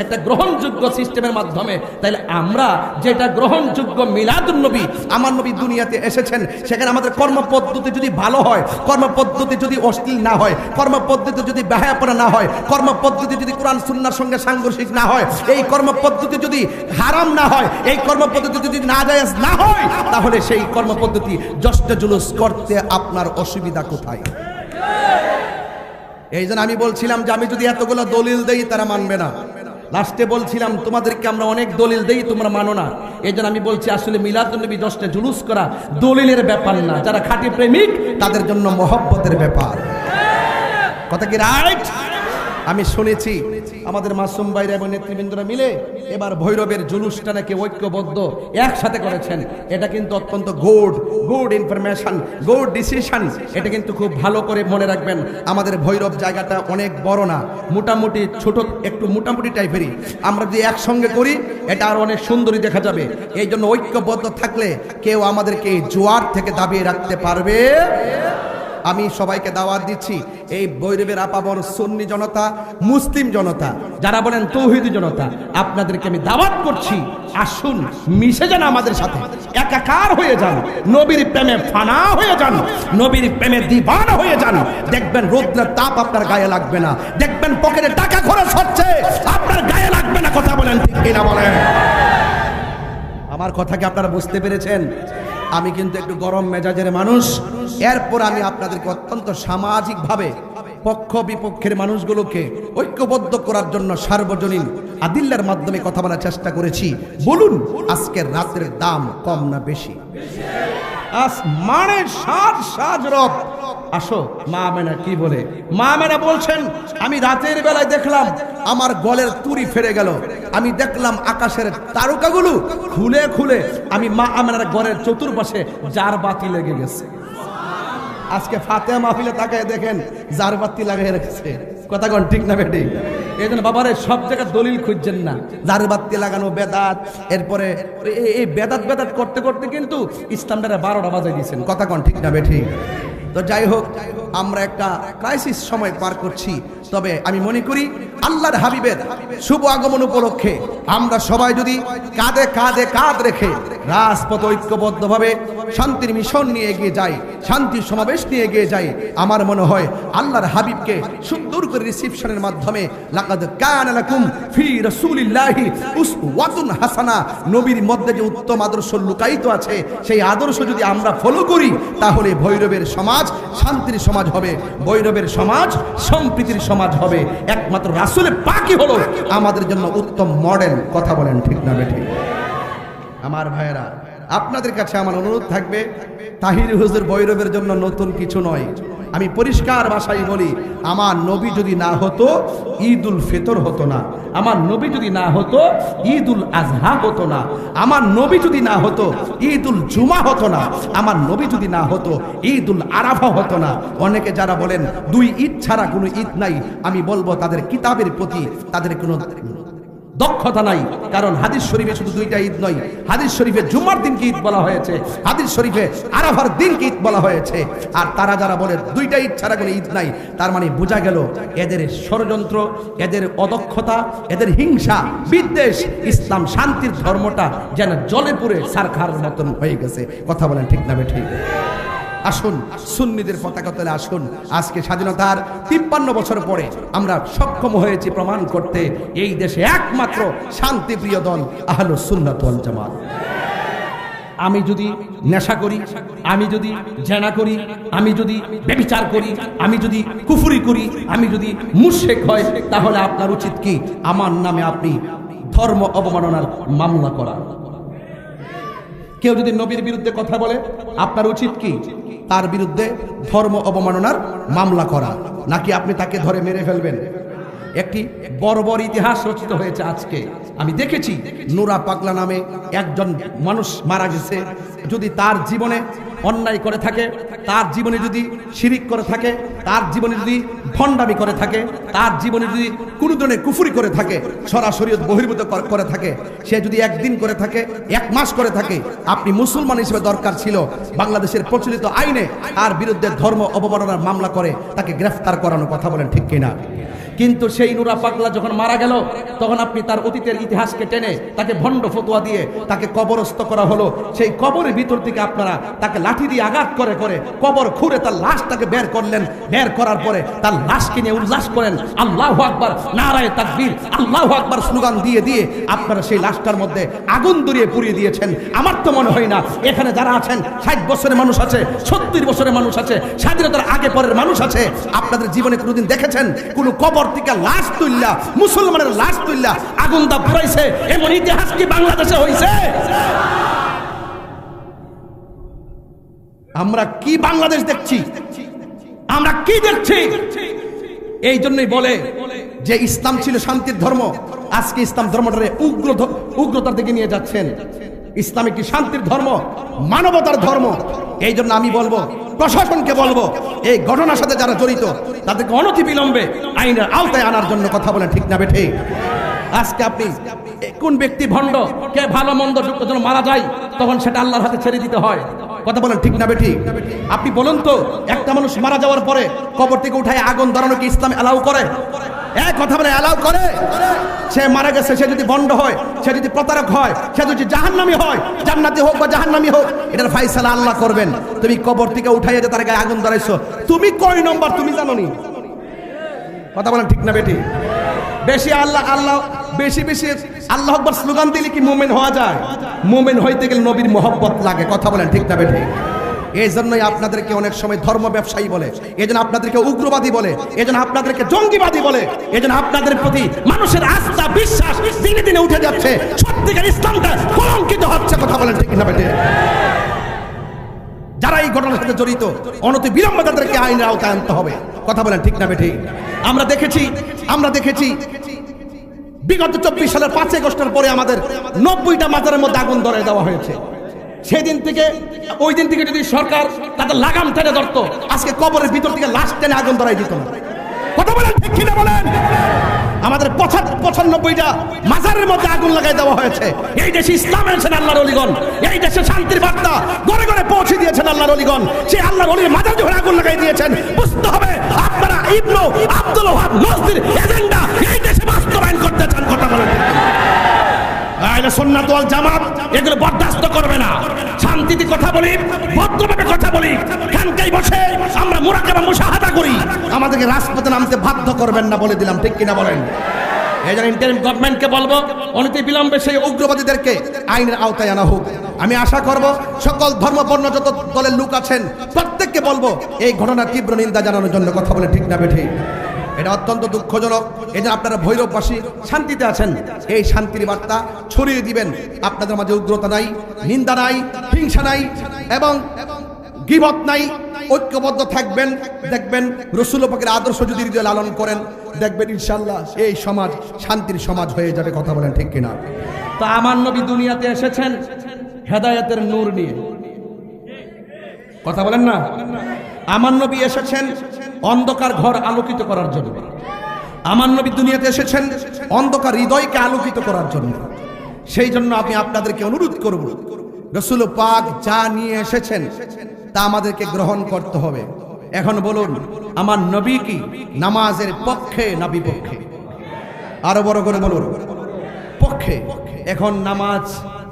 একটা গ্রহণযোগ্য সিস্টেমের মাধ্যমে, তাহলে আমরা যেটা গ্রহণযোগ্য মিলাদুন নবী, আমার নবী দুনিয়াতে এসেছেন, সেখানে আমাদের কর্মপদ্ধতি যদি ভালো হয়, কর্মপদ্ধতি যদি অশ্লীল না হয়, কর্মপদ্ধতি যদি বেহায়াপনা না হয়, কর্মপদ্ধতি যদি কোরআন সুন্নাহর সঙ্গে সাংঘর্ষিক না হয়, এই কর্মপদ্ধতি যদি হারাম না হয়, এই কর্মপদ্ধতি যদি নাজায়েজ না হয়, তাহলে সেই কর্মপদ্ধতি জশ্ন জুলুস করতে আপনার অসুবিধা কোথায়? এই জন্য আমি বলছিলাম যে আমি যদি এতগুলো দলিল দেই তারা মানবে না। লাস্টে বলছিলাম তোমাদেরকে আমরা অনেক দলিল দেই, তোমরা মানো না। এই জন্য আমি বলছি আসলে মিলাদুন নবী জশ্নে জুলুস করা দলিলের ব্যাপার না, যারা খাঁটি প্রেমিক তাদের জন্য মহব্বতের ব্যাপার। কথা কি রাইট? আমি শুনেছি আমাদের মাসুম ভাইরা এবং নেতৃবৃন্দরা মিলে এবার ভৈরবের জুলুসটা নাকি ঐক্যবদ্ধ একসাথে করেছেন। এটা কিন্তু অত্যন্ত গুড ইনফরমেশন, গুড ডিসিশন। এটা কিন্তু খুব ভালো করে মনে রাখবেন। আমাদের ভৈরব জায়গাটা অনেক বড় না, মোটামুটি ছোট, একটু মোটামুটি টাইপেরই। আমরা যদি একসঙ্গে করি এটা আর অনেক সুন্দরী দেখা যাবে। এই জন্য ঐক্যবদ্ধ থাকলে কেউ আমাদেরকে এই জোয়ার থেকে দাবিয়ে রাখতে পারবে। আমি সবাইকে দাওয়াত দিচ্ছি, এই ভৈরবের আপামর সুন্নি জনতা, মুসলিম জনতা, যারা বলেন তৌহিদি জনতা, আপনাদেরকে আমি দাওয়াত করছি, আসুন মিশে যান আমাদের সাথে, একাকার হয়ে যান, নবীর প্রেমে ফানা হয়ে যান, নবীর প্রেমে দিবানা হয়ে যান। দেখবেন রৌদ্রের তাপ আপনার গায়ে লাগবে না, দেখবেন পকেটে টাকা খরচ হচ্ছে আপনার গায়ে লাগবে না। কথা বলেন ঠিক কিনা বলেন? আমার কথা কি আপনারা বুঝতে পেরেছেন? আমি কিন্তু একটু গরম মেজাজের মানুষ। এরপর আমি আপনাদেরকে অত্যন্ত সামাজিকভাবে পক্ষ বিপক্ষের মানুষগুলোকে ঐক্যবদ্ধ করার জন্য সার্বজনীন আদিল্লার মাধ্যমে কথা বলার চেষ্টা করেছি। বলুন আজকের রাতের দাম কম না বেশি? আসমানের সাজ রব। আসো মা আমেনা কি বলে? মা আমেনা বলছেন আমি রাতের বেলায় দেখলাম আমার গলের তুড়ি ফেরে গেল, আমি দেখলাম আকাশের তারকাগুলো খুলে খুলে আমি মা আমেনার ঘরের চতুর্পাশে জার বাতি লেগে গেছে। আজকে ফাতেহা মাহফিলে তাকায় দেখেন জার বাতি লাগাই রেখেছে। কথা কোন ঠিক না বেটি? এই জন্য বাবারে সব জায়গায় দলিল খুঁজছেন না, জার বাতি লাগানো বেদাত। এরপরে এই বেদাত করতে করতে কিন্তু ইসলামটা 12টা বাজায় দিয়েছেন। কথা কোন ঠিক না বেটি? তো যাই হোক, আমরা একটা ক্রাইসিস সময় পার করছি। তবে আমি মনে করি আল্লাহর হাবিবের শুভ আগমন উপলক্ষে আমরা সবাই যদি কাঁধে কাঁধে কাঁধ রেখে রাজপথ ঐক্যবদ্ধভাবে শান্তির মিশন নিয়ে এগিয়ে যাই, শান্তির সমাবেশ নিয়ে এগিয়ে যাই, আমার মনে হয় আল্লাহর হাবিবকে সুন্দর করে রিসিপশনের মাধ্যমে লাকাদ কানা লাকুম ফি রাসূলিল্লাহি উসওয়াতুন হাসানা, নবীর মধ্যে যে উত্তম আদর্শ লুকায়িত আছে সেই আদর্শ যদি আমরা ফলো করি তাহলে ভৈরবের সমাজ শান্তির সমাজ হবে, ভৈরবের সমাজ সম্প্রীতির সমাজ হবে। একমাত্র রাসূলের পাকই হলো আমাদের জন্য উত্তম মডেল। কথা বলেন ঠিক না বেঠিক? আমার ভাইয়েরা, আপনাদের কাছে আমার অনুরোধ থাকবে, তাহির হুজুর ভৈরবের জন্য নতুন কিছু নয়। আমি পরিষ্কার ভাষায় বলি, আমার নবী যদি না হতো ঈদুল ফিতর হতো না, আমার নবী যদি না হতো ঈদুল আজহা হতো না, আমার নবী যদি না হতো ঈদুল জুমা হতো না, আমার নবী যদি না হতো ঈদুল আরাফা হতো না। অনেকে যারা বলেন দুই ঈদ ছাড়া কোনো ঈদ নাই, আমি বলবো তাদের কিতাবের প্রতি তাদের কোনো দক্ষতা নাই। কারণ হাদিস শরীফে শুধু দুইটা ঈদ নয়, হাদিস শরীফে জুমার দিনকে ঈদ বলা হয়েছে, হাদিস শরীফে আরাফার দিনকে ঈদ বলা হয়েছে। আর তারা যারা বলে দুইটা ঈদ ছাড়া কোনো ঈদ নাই, তার মানে বোঝা গেল এদের ষড়যন্ত্র, এদের অদক্ষতা, এদের হিংসা বিদ্বেষ, ইসলাম শান্তির ধর্মটা যেন জলে পুড়ে সারখার মতন হয়ে গেছে। কথা বলেন ঠিক না ঠিক? আসুন সুন্নিদের পতাকা তলে আসুন। আজকে স্বাধীনতার 53 বছর পরে আমরা সক্ষম হয়েছি প্রমাণ করতে এই দেশে একমাত্র শান্তিপ্রিয় দল আহলুস সুন্নাত ওয়াল জামাত। আমি যদি নেশা করি, আমি যদি জেনা করি, আমি যদি ব্যভিচার করি, আমি যদি কুফরি করি, আমি যদি মুশরিক হয়, তাহলে আপনার উচিত কি আমার নামে আপনি ধর্ম অবমাননার মামলা করা? কেউ যদি নবীর বিরুদ্ধে কথা বলে আপনার উচিত কি তার বিরুদ্ধে ধর্ম অবমাননার মামলা করা, নাকি আপনি তাকে ধরে মেরে ফেলবেন? একটি বর্বর ইতিহাস রচিত হয়েছে আজকে। আমি দেখেছি নুরা পাগলা নামে একজন মানুষ মারা গেছে। যদি তার জীবনে অন্যায় করে থাকে তার জীবনে যদি শিরিক করে থাকে, তার জীবনে যদি ভণ্ডামি করে থাকে, তার জীবনে যদি কোনো ধরনের কুফরি করে থাকে, সরাসরি বহির্ভূত করে থাকে, সে যদি একদিন করে থাকে, 1 মাস করে থাকে, আপনি মুসলমান হিসেবে দরকার ছিল বাংলাদেশের প্রচলিত আইনে তার বিরুদ্ধে ধর্ম অবমাননার মামলা করে তাকে গ্রেফতার করানো। কথা বলেন ঠিক কিনা? কিন্তু সেই নুরা পাগলা যখন মারা গেল, তখন আপনি তার অতীতের ইতিহাসকে টেনে তাকে ভণ্ড ফতোয়া দিয়ে তাকে কবরস্থ করা হলো। সেই কবরের ভিতর থেকে আপনারা তাকে লাঠি দিয়ে আঘাত করে করে কবর খুঁড়ে তার লাশটাকে বের করলেন। বের করার পরে তার লাশকে নিয়ে উল্লাস করেন, আল্লাহু আকবার, নারায়ে তাকবীর, আল্লাহু আকবার স্লোগান দিয়ে দিয়ে আপনারা সেই লাশটার মধ্যে আগুন ধরিয়ে পুড়িয়ে দিয়েছেন। আমার তো মনে হয় না এখানে যারা আছেন 60 বছরের মানুষ আছে, 70 বছরের মানুষ আছে, স্বাধীনতার আগে পরের মানুষ আছে, আপনাদের জীবনে কোনোদিন দেখেছেন কোন কবর থেকে লাশ তুললা, মুসলমানের লাশ তুললা আগুন দা পুরাইছে? এমন ইতিহাস কি বাংলাদেশে হইছে? আমরা কি বাংলাদেশ দেখছি? আমরা কি দেখছি? এই জন্যই বলে যে ইসলাম ছিল শান্তির ধর্ম, আজকে ইসলাম ধর্মটারে উগ্রতার দিকে নিয়ে যাচ্ছেন। ইসলাম একটি শান্তির ধর্ম, মানবতার ধর্ম। এই জন্য আমি বলবো, প্রশাসনকে বলবো, এই ঘটনার সাথে যারা জড়িত তাদেরকে অনতিবিলম্বে আইনের আওতায় আনার জন্য। কথা বলেন ঠিক না বেঠিক? আজকে আপনি কোন ব্যক্তি ভণ্ড, কে ভালো মন্দ যখন মারা যায় তখন সেটা আল্লাহর হাতে ছেড়ে দিতে হয়। কথা বলেন ঠিক না বেঠিক? আপনি বলুন তো, একটা মানুষ মারা যাওয়ার পরে কবর থেকে উঠায় আগুন ধরানো কি ইসলাম অ্যালাউ করে? কথা বলে অ্যালাউ করে? সে মারা গেছে, সে যদি ভণ্ড হয়, সে যদি প্রতারক হয়, সে যদি জাহান্নামী হয়, জান্নাতি হোক বা জাহান্নামী হোক, এটার ফায়সালা আল্লাহ করবেন। তুমি কবর থেকে উঠাইয়া যে তার গায়ে আগুন ধরাইছো, তুমি কয় নম্বর তুমি জানো নি? কথা বলেন ঠিক না বেটি? বেশি আল্লাহ আল্লাহ বেশি বেশি আল্লাহ আকবার স্লোগান দিলে কি মুমিন হওয়া যায়? মুমিন হইতে গেলে নবীর মহব্বত লাগে। কথা বলেন ঠিক না বেটি? এই জন্যই আপনাদেরকে অনেক সময় ধর্ম ব্যবসায়ী বলে, এই জন্য আপনাদেরকে উগ্রবাদী বলে, এই জন্য আপনাদেরকে জঙ্গিবাদী বলে, এই জন্য আপনাদের প্রতি মানুষের আস্থা বিশ্বাস দিনে দিনে উঠে যাচ্ছে। সত্যিকার ইসলামটা কলঙ্কিত হচ্ছে। কথা বলেন ঠিক না বেটি? যারা এই ঘটনার সাথে জড়িত অনতিবিলম্বে তাদেরকে আইনের আওতায় আনতে হবে। কথা বলেন ঠিক না বেটি? আমরা দেখেছি বিগত 24 সালের 5 আগস্টের পরে আমাদের 90টা মাজারের মধ্যে আগুন ধরিয়ে দেওয়া হয়েছে। সেদিন থেকে ওই দিন থেকে যদি সরকার তাদের লাগাম টেনে ধরতো, আজকে কবরের ভিতর থেকে লাশ টেনে আগুন ধরাই দিত না। কথা বলেন ঠিক কিনা বলেন? আমাদের 95টা মাজারের মধ্যে আগুন লাগাই দেওয়া হয়েছে। এই দেশে ইসলাম এনেছেন আল্লাহর ওলিগণ, এই দেশে শান্তির বার্তা ঘরে ঘরে পৌঁছে দিয়েছেন আল্লাহর ওলিগণ। সেই আল্লাহর ওলির মাজার যখন আগুন লাগাই দিয়েছেন, বুঝতে হবে আপনারা ইবনু আব্দুল ওয়াহাব নজরীর এজেন্ডা এই দেশে বাস্তবায়ন করতে চান। কথা বলেন আহলে সুন্নাত ওয়াল জামাত এগুলো বরদাস্ত করবে না। শান্তিতে কথা বলি, ভদ্রভাবে কথা বলি, খানকায় বসে আমরা মুরাকাবা মুশাহাদা করি, আমাদেরকে রাজপথে নামতে বাধ্য করবেন না, বলে দিলাম। ঠিক কিনা বলেন? এই জন্য ইন্টারিম গভর্নমেন্টকে বলবো, অনতিবিলম্বে সেই উগ্রবাদীদেরকে আইনের আওতায় আনা হোক। আমি আশা করব সকল ধর্মবর্ণ যত দলের লোক আছেন প্রত্যেককে বলবো এই ঘটনার তীব্র নিন্দা জানানোর জন্য। কথা বলে ঠিক না বেঠিক? এটা অত্যন্ত দুঃখজনক। এই যে আপনারা ভৈরববাসী শান্তিতে আছেন, এই শান্তির বার্তা ছড়িয়ে দিবেন। আপনাদের মাঝে উগ্রতা নাই, নিন্দা নাই, হিংসা নাই এবং গীবত নাই। ঐক্যবদ্ধ থাকবেন, দেখবেন রাসূল পাকের আদর্শ যদি হৃদয়ে লালন করেন, দেখবেন ইনশাআল্লাহ এই সমাজ শান্তির সমাজ হয়ে যাবে। কথা বলেন ঠিক কিনা? তো আমার নবী দুনিয়াতে এসেছেন হেদায়েতের নূর নিয়ে। কথা বলেন না? আমার নবী এসেছেন অন্ধকার ঘর আলোকিত করার জন্য। আমার নবী দুনিয়াতে এসেছেন অন্ধকার হৃদয়কে আলোকিত করার জন্য। সেই জন্য আমি আপনাদেরকে অনুরোধ করব, রাসূল পাক যা নিয়ে এসেছেন তা আমাদেরকে গ্রহণ করতে হবে। এখন বলুন, আমার নবী কি নামাজের পক্ষে না বিপক্ষে? আরো বড় করে বলুন, পক্ষে। এখন নামাজ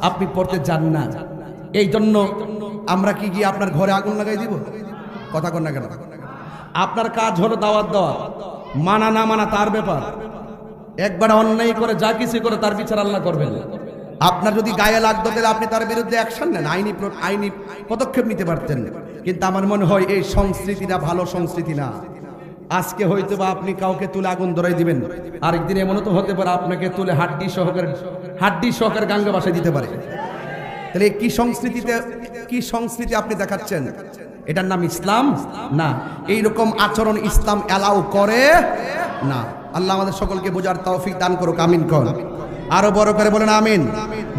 আপনি পড়তে যান না, এই জন্য আমরা কি গিয়ে আপনার ঘরে আগুন লাগাই দিব? কথা কন না কেন? আপনার কাজ হলো দাওয়াত দেওয়া, মানা না মানা তার ব্যাপার। একবার অন্যায় করে যা কিছু করে তার বিচার আল্লাহ করবেন। আপনার যদি গায়ে লাগতো তাহলে আপনি তার বিরুদ্ধে অ্যাকশন নেন, আইনি পদক্ষেপ নিতে পারতেন। কিন্তু আমার মনে হয় এই সংস্কৃতিটা ভালো সংস্কৃতি না। আজকে হয়তো বা আপনি কাউকে তুলে আগুন ধরাই দিবেন, আরেকদিন এমনও তো হতে পারে আপনাকে তুলে হাড্ডি সহকারে গাঙ্গা বাসায় দিতে পারে। তাহলে কি সংস্কৃতি আপনি দেখাচ্ছেন? এটার নাম ইসলাম না। এইরকম আচরণ ইসলাম অ্যালাউ করে না। আল্লাহ আমাদের সকলকে বোঝার তৌফিক দান করুক। আমিন কর। আরো বড় করে বলেন আমিন।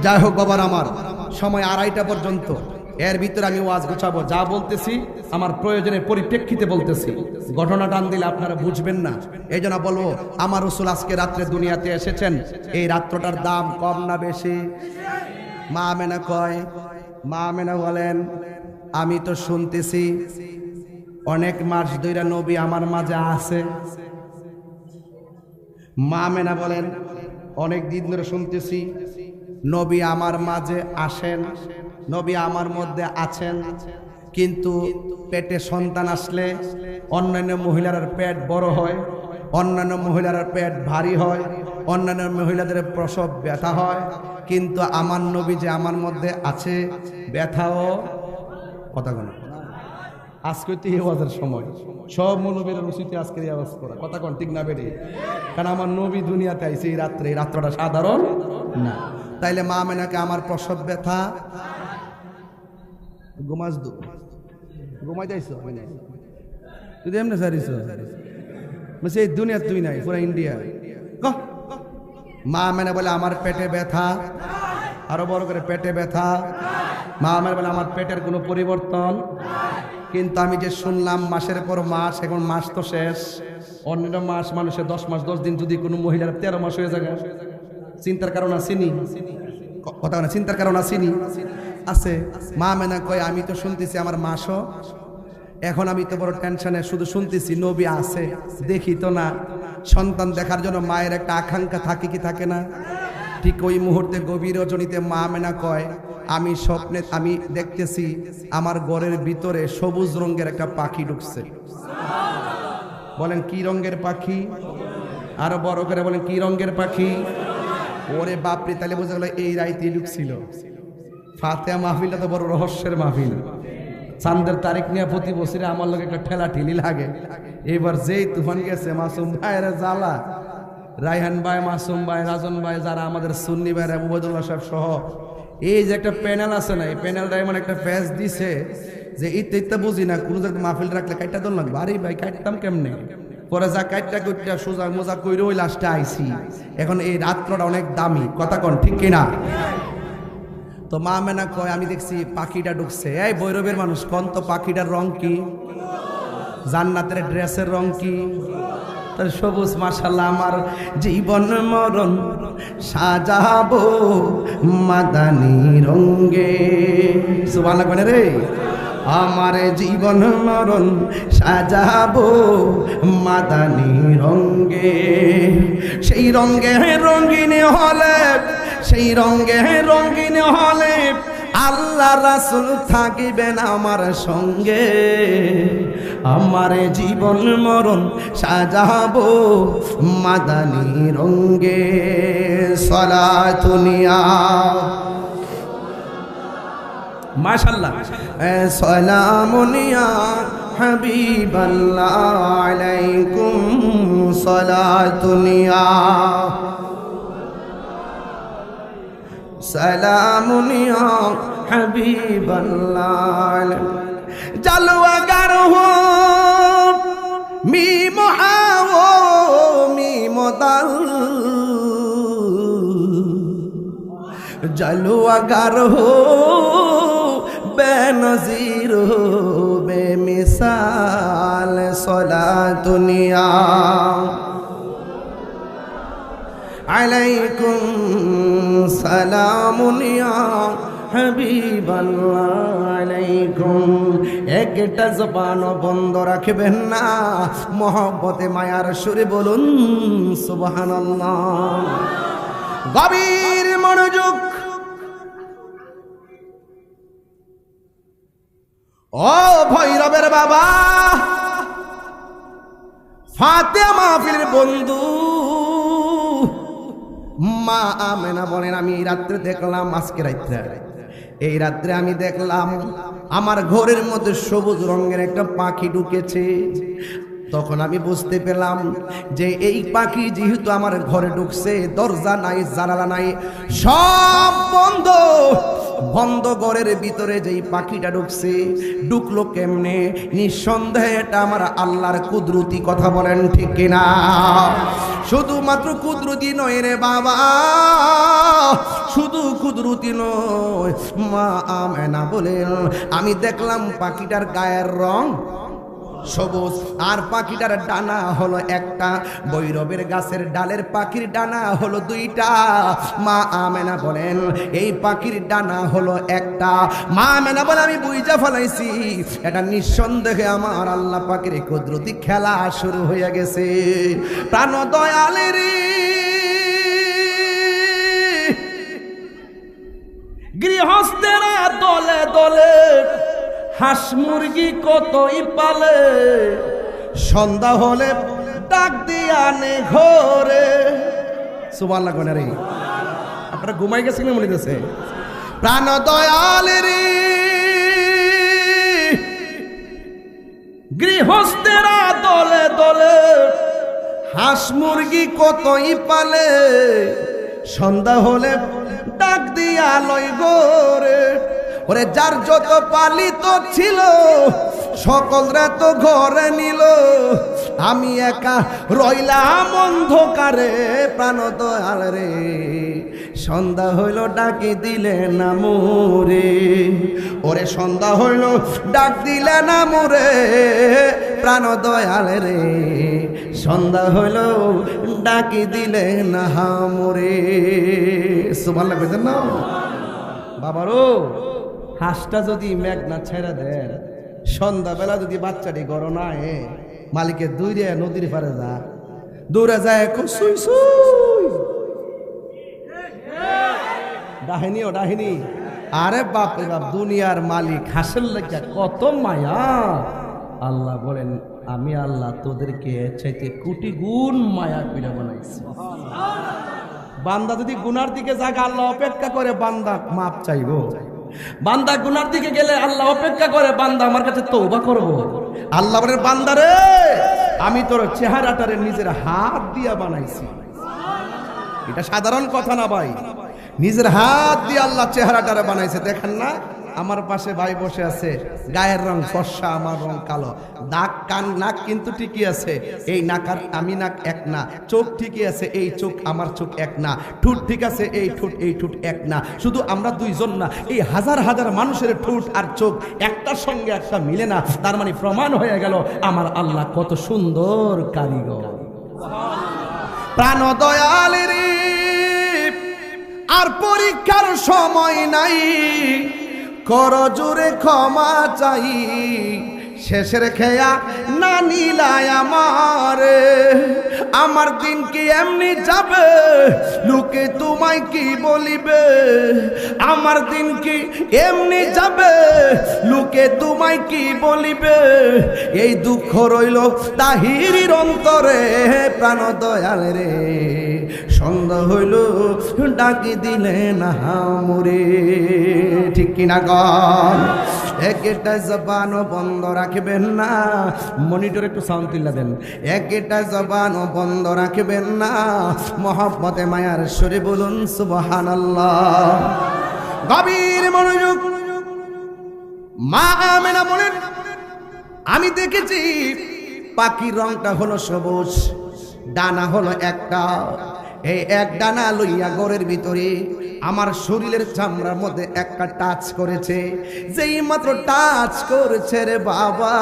যাই হোক বাবার আমার, সময় 2:30 পর্যন্ত, এর ভিতরে আমি ওয়াজ গোছাবো, যা বলতেছি আমার প্রয়োজনের পরিপ্রেক্ষিতে বলতেছি, ঘটনা টান দিলে আপনারা বুঝবেন না। এই জন্য বলবো, আমার রাসূল আজকে রাত্রে দুনিয়াতে এসেছেন, এই রাত্রটার দাম কম না বেশি? মা আমেনা কয়, মা আমেনা বলেন, আমি তো শুনতেছি অনেক মাস ধরে নবী আমার মাঝে আছে। মা আমেনা বলেন, অনেক দিন ধরে শুনতেছি নবী আমার মাঝে আসেন, নবী আমার মধ্যে আছেন, কিন্তু পেটে সন্তান আসলে অন্যান্য মহিলার পেট বড় হয়, অন্যান্য মহিলার পেট ভারী হয়, অন্যান্য মহিলাদের প্রসব ব্যথা হয়, কিন্তু আমার নবী যে আমার মধ্যে আছে, ব্যথাও কথা কোন। আজকে তো এই আওয়াজের সময়, সব মৌলবীর রুচিতে আজকে এই আওয়াজ করা, কথা কোন ঠিক না বেরিয়ে? কারণ আমার নবী দুনিয়াতে আইছে এই রাত্রে, এই রাত্রটা সাধারণ না। তাইলে মা আমেনাকে আমার প্রসব ব্যথা, ঘুমাস দু ঘুমাই যাইছো তুই এমনি সারিস এই দুনিয়া তুই নাই, পুরো ইন্ডিয়া। মা আমেনা বলে আমার পেটে ব্যথা, আরো বড় করে পেটে ব্যথা। মা আমেনা বলে আমার পেটের কোনো পরিবর্তন, কিন্তু আমি যে শুনলাম মাসের পর মাস, এখন মাস তো শেষ, অন্যান্য মাস মানুষের 10 মাস 10 দিন, যদি কোনো মহিলার 13 মাস হয়ে যায়, চিন্তার কারণ আসেনি? কথা না, চিন্তার কারণ আসেনি? আছে। মা আমেনা কয়, আমি তো শুনতেছি আমার মাসও, এখন আমি তো বড় টেনশনে, শুধু শুনতেছি নবী আছে, দেখি তো না। সন্তান দেখার জন্য মায়ের একটা আকাঙ্ক্ষা থাকে কি থাকে না? ঠিক ওই মুহূর্তে গভীর রজনীতে মা আমেনা কয়, আমি স্বপ্নে আমি দেখতেছি আমার ঘরের ভিতরে সবুজ রঙের একটা পাখি ঢুকছে। বলেন কি রঙের পাখি? আরো বড় করে বলেন কি রঙের পাখি? ওরে বাপরে, তাহলে বোঝা গেল এই রাইতে ঢুকছিল। ফাতেহা মাহফিলটা তো বড় রহস্যের মাহফিল। চাঁদের তারিখ নিয়ে প্রতি বছরে আমার লোক একটা ঠেলা ঠেলি লাগে। এবার যেই তুফান গেছে, মাসুম ভাইয়ের জ্বালা, রায়হান ভাই, মাসুম ভাই, রাজন ভাই, যারা আমাদের সুন্নি ভাইরা, উবাইদুল্লাহ সাহেব সহ, এই যে একটা প্যানেল আছে না, এই প্যানেলটা এমন একটা ফেস দিছে যে ইত্যা বুঝি না, কোনো জায়গায় মাহফিল রাখলে কাইটা দল লাগবে। আরে ভাই কাটতাম কেমনে? পরে যা কাইটটা কুইটা সোজা মোজা কইরে ওই লাস্টে আইছি। এখন এই রাত্রটা অনেক দামি, কথা কন ঠিক কিনা? তো মা আমেনা কয়, আমি দেখছি পাখিটা ঢুকছে। এই ভৈরবের মানুষ কোন তো পাখিটার রং কি? জান্নাতের ড্রেসের রং কি? তার সবুজ। মাশাআল্লাহ, আমার জীবন মরণ সাজাবো মাদানী রঙে। সুবহানাল্লাহ বলে রে, আমার জীবন মরণ সাজাবো মাদানী রঙে। সেই রঙে রঙিন হলে, সেই রঙে রঙিন হলে আল্লাহ রাসূল থাকিবেন আমার সঙ্গে। আমার জীবন মরণ সাজাবো মাদানী রঙে। সালাতুনিয়া মাশাআল্লাহ, সালামুনিয়া হাবিবাল্লাহ আলাইকুম সালাতুনিয়া, সালামুনিয়া হাবিবাল্লাহ। জালওয়াগার হো মিম আও মিম দাল, জালওয়াগার হো বেনজির হো বেমিসাল সালাতুনিয়া আলাইকুম সালামুনিয়া হাবিবাল্লাহ আলাইকুম। একটা জবান বন্ধ রাখবেন না, মহব্বতে মায়ার সুরে বলুন সুবহানাল্লাহ। গভীর মনোযোগ। ও ভৈরবের বাবা, ফাতেহা মাহফিলের বন্ধু মা আমেনা বলেন, আমি এই রাত্রে দেখলাম, আজকে রাত্রে, এই রাত্রে আমি দেখলাম আমার ঘরের মধ্যে সবুজ রঙের একটা পাখি ঢুকেছে। তখন আমি বুঝতে পেলাম যে এই পাখি যেহেতু আমার ঘরে ঢুকছে, দরজা নাই, জানালা নাই, সব বন্ধ। বন্ধ ঘরের ভিতরে যেই পাখিটা ঢুকলো কেমনে? নিঃসন্দেহে এটা আমার আল্লাহর কুদরতি। কথা বলেন ঠিক কিনা? শুধুমাত্র কুদরতি নয় রে বাবা, শুধু কুদরতি নয়। মা আমেনা বলেন, আমি দেখলাম পাখিটার গায়ের রং সবুজ, আর পাখিটার ডানা হলো একটা। বৈরবের গাছের ডালের পাখির ডানা হলো দুইটা। মা আমেনা বলেন, এই পাখির ডানা হলো একটা। মা আমেনা বলে, আমি বুঝা ফেলাইছি এটা নিঃসন্দেহে আমার আল্লাহ পাখির কুদরতি খেলা শুরু হয়ে গেছে। প্রাণ দয়ালের গৃহস্থেরা দলে দলে হাঁস মুরগি কতই পালে, সন্ধ্যা হলে ডাক দিয়ে আনে ঘরে। সুবহানাল্লাহ কোন রে? আপনারা ঘুমাই গেছেন মনে হইতেছে। প্রাণ দয়ালের গৃহস্থেরা দলে দলে হাঁস মুরগি কতই পালে, সন্ধ্যা হলে ডাক দিয়া লই গোরে। ওরে যার যত পালিত ছিল সকলরা তো ঘরে নিল, আমি একা রইলাম অন্ধকারে। প্রাণ দয়াল রে, সন্ধ্যা হইল ডাকি দিলে না মোরে। ওরে সন্ধ্যা হইল ডাক দিলে না মোরে। প্রাণ দয়াল রে, সন্ধ্যা হইল ডাকি দিলে না মোরে। সুবহানাল্লাহ কইতেন না বাবারো? হাঁসটা যদি মেঘ না ছেড়ে দেন, সন্ধ্যাবেলা যদি বাচ্চাটি গড় না মালিকের দৌড়ে নদীর পারে দৌড়ে যায় সুই সুই ডাহিনী ও ডাহিনী। আরে বাপ রে বাপ, দুনিয়ার মালিক হাঁসের লেখা কত মায়া। আল্লাহ বলেন, আমি আল্লাহ তোদেরকে চাইতে কোটি গুণ মায়া করে বানাইছি। বান্দা যদি গুনার দিকে জায়গা আল্লাহ অপেক্ষা করে, বান্দা মাপ চাইবো। বান্দা গুনার দিকে গেলে আল্লাহ অপেক্ষা করে, বান্দা আমার কাছে তওবা করব। আল্লাহ বলেন, বান্দা রে, আমি তোর চেহারাটারে নিজের হাত দিয়া বানাইছি। এটা সাধারণ কথা না ভাই, নিজের হাত দিয়ে আল্লাহ চেহারাটারে বানাইছে। দেখেন না, আমার পাশে ভাই বসে আছে, গায়ের রং ফর্সা, আমার রং কালো, দাগ কান নাক কিন্তু ঠিকই আছে। এই নাক আর আমি নাক এক না। চোখ ঠিকই আছে, এই চোখ আমার চোখ এক না। ঠোঁট ঠিক আছে, এই ঠোঁট এক না। শুধু আমরা দুইজন না, এই হাজার হাজার মানুষের ঠোঁট আর চোখ একটার সঙ্গে একটা মিলে না। তার মানে প্রমাণ হয়ে গেল আমার আল্লাহ কত সুন্দর কারিগর। প্রাণ দয়ালের আর পরীক্ষার সময় নাই, কর জোরে ক্ষমা চাই। শেষের খেয়া না নিলাই আমার দিন কি এমনি যাবে, লোকে তোমায় কি বলিবে। আমার দিন কি এমনি যাবে, লোকে তোমায় কি বলিবে। এই দুঃখ রইল তাহিরির অন্তরে। প্রাণ দয়াল রে, সন্ধ্যা হইল ডাকি দিলে না মোরে। ঠিক কিনা গন? একটা জবানও বন্ধ রাখবেন না। মনিটর একটু সাউন্ড তুলে দেন। একটা জবানও বন্ধ রাখবেন না। মহব্বতে মায়ার সুরে বলুন সুবহানাল্লাহ। গভীর মনোযোগ। মা আমেনা বলেন, আমি দেখেছি পাখির রংটা হলো সবুজ, ডানা হলো একটা। এই এক ডানা লইয়া ঘরের ভিতরে আমার শরীরের চামড়ার মধ্যে একটা টাচ করেছে। যেই মাত্র টাচ করেছে রে বাবা,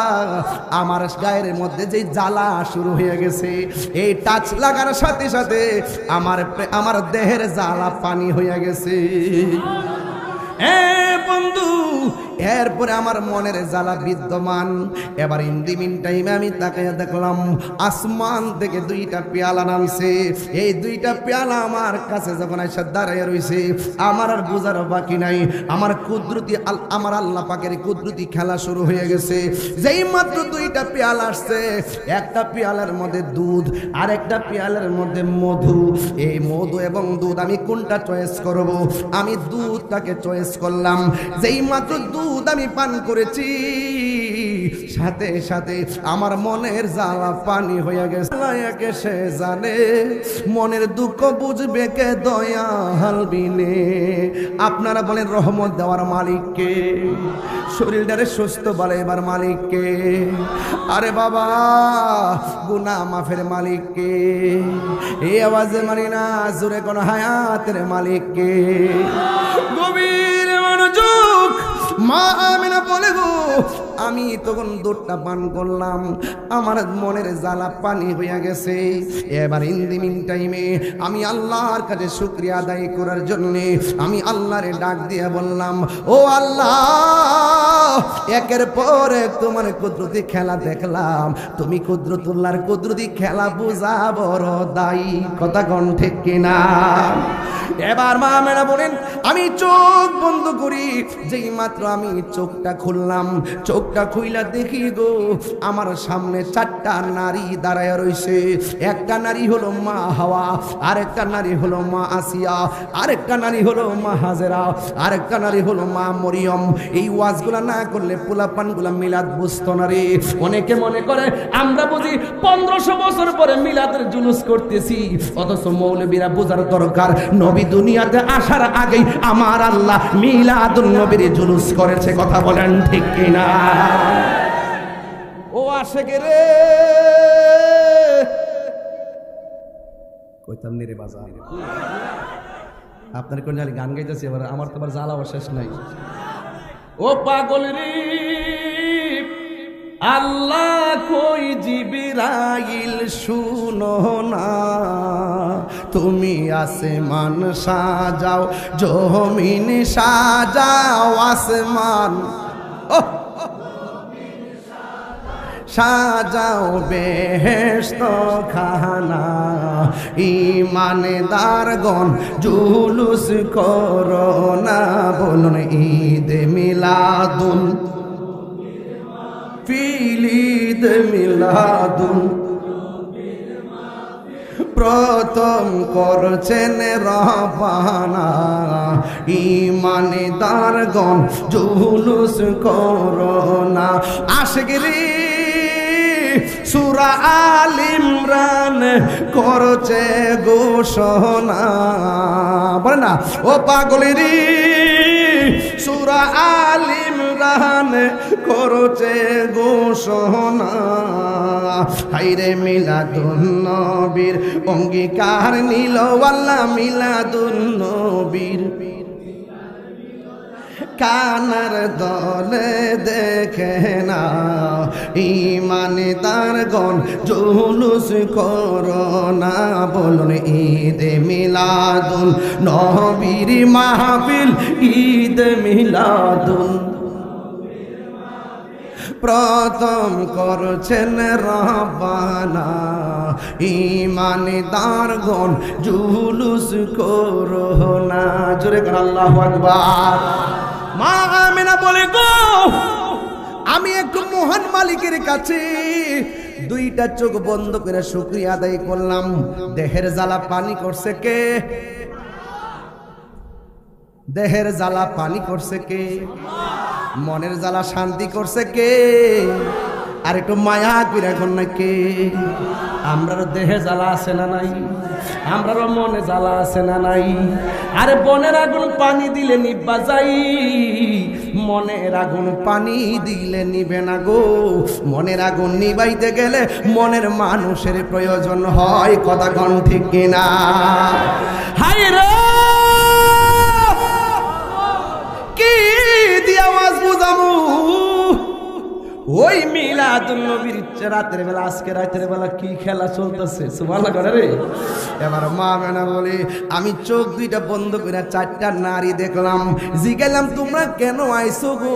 আমার গায়ের মধ্যে যেই জ্বালা শুরু হয়ে গেছে। এই টাচ লাগার সাথে সাথে আমার দেহের জ্বালা পানি হয়ে গেছে। বন্ধু, এরপরে আমার মনের জ্বালা বিদ্যমান। এবার ইন দি মিন টাইমে আমি তাকাইয়া দেখলাম আসমান থেকে দুইটা পেয়ালা নামছে। এই দুইটা পেয়ালা আমার কাছে যখন এসে দাঁড়াইয়া রইছে, আমার আর বোঝার বাকি নাই। আমার কুদরতি আমার আল্লাহ পাকের কুদরতি খেলা শুরু হয়ে গেছে। যেই মাত্র দুইটা পেয়ালা আসছে, একটা পেয়ালার মধ্যে দুধ আর একটা পেয়ালার মধ্যে মধু। এই মধু এবং দুধ আমি কোনটা চয়েস করব? আমি দুধটাকে চয়েস করলাম। যেই মাত্র দুধ দুধ আমি পান করেছি, সাথে সাথে আমার মনের জ্বালা পানি হয়ে গেছে। একে সে জানে মনের দুঃখ বুঝবে কে, দয়াল বিনে। আপনারা বলেন রহমত দেওয়ার মালিককে, শরীরটারে সুস্থ বলে এবার মালিককে। আরে বাবা গুনাহ মাফের মালিককে, এই আওয়াজে মানি না জোরে কোন হায়াতের মালিককে। গভীর মনোযোগ, মা আমিনা বলে গো আমি তখন দুধটা পান করলাম, আমার মনের জ্বালা পানি হইয়া গেছে। এবার ইন দি মিন টাইমে আমি আল্লাহর কাছে শুকরিয়া আদায় করার জন্য আমি আল্লাহরে ডাক দিয়ে বললাম, ও আল্লাহ একের পর এক তোমার কুদরতি খেলা দেখলাম, তুমি কুদরতুল্লাহর কুদরতি খেলা বুঝা বড় দায়ী। কথা কোন ঠিক কিনা? এবার মা মেরা বলেন আমি চোখ বন্ধ করি, যেই মাত্র আমি চোখটা খুললাম, চোখটা খুইলা দেখি গো আমার সামনে চারটা নারী দাঁড়ায় রইছে। একটা নারী হলো মা হাওয়া, আরেকটা নারী হলো মা আসিয়া, আরেকটা নারী হলো মা হাজেরা, আরেকটা নারী হলো মা মরিয়ম। এই ওয়াজগুলা না করলে পোলাপানগুলা মিলাদ বুঝতো না রে। অনেকে মনে করে আমরা বুঝি 1500 বছর পরে মিলাদের জুলুস করতেছি, অথচ মৌলবীরা বোঝার দরকার নবী দুনিয়াতে আসার আগেই আমার আল্লাহ মিলাদুন নবীর জুলুস করেছে। কথা বলেন ঠিক কিনা? ও আশেকে রে কইতাম নি রে বাজার, আপনার কোন জানি গান গাইতেছি, এবার আমার তো আবার জ্বালাও শেষ নাই। ও পাগল রে আল্লাহ কই জিবরাইল শুনো না, তুমি আসমান সাজাও জমিন সাজাও, আসমান সাজাও বেহেশত খানা, ইমানদারগণ জুলুস করো না। বলুন ঈদ মিলাদুন ফিলিদ মিলাদুন, প্রথম করছেন রব্বানা, ইমানদারগণ জুলুস করো না। আশিকরি সূরা আল ইমরান করছে ঘোষণা, বলে না ও পাগলেরি সূরা আল ইমরান করছে ঘোষণা। হাইরে মিলাদুন নবীর অঙ্গীকার নিল আল্লাহ, মিলাদুন নবীর কানার দলে দেখে না, ইমানদারগণ জুলুস করো না। বলুন ঈদ মিলাদুন নবীর মাহফিল, ঈদ মিলাদুন প্রথম করছেন রব্বানা, ইমানদারগণ জুলুস করো না। জোরে কর আল্লাহু আকবার। মা আমিনা বলে গো আমি এক মহান মালিকের কাছে দুইটা চোখ বন্ধ করে শুকরিয়া আদায় করলাম। দেহের জ্বালা পানি করছে কে? দেহের জ্বালা পানি করছে কে? মনের জ্বালা শান্তি করছে কে? আর একটু মায়া করে এখন না কে? আমরারও দেহে জ্বালা আছে না নাই? আমরারও মনে জ্বালা আছে না নাই? আরে বনের আগুন পানি দিলে নিবা যাই, মনের আগুন পানি দিলে নিবে না গো। মনের আগুন নিবাইতে গেলে মনের মানুষের প্রয়োজন হয়। কথা কোন ঠিক কিনা? হায় রে কি দিয়া আওয়াজ বুঝামু? ওই মিলাদুন নবীর রাতের বেলা, আজকে রাতের বেলা কি খেলা চলতেছে সুবহানাল্লাহ করে রে। এবার মা মেনা বলে আমি চোখ দুইটা বন্ধ করে চারটা নারী দেখলাম, জিজ্ঞাসলাম তোমরা কেন আইছো গো?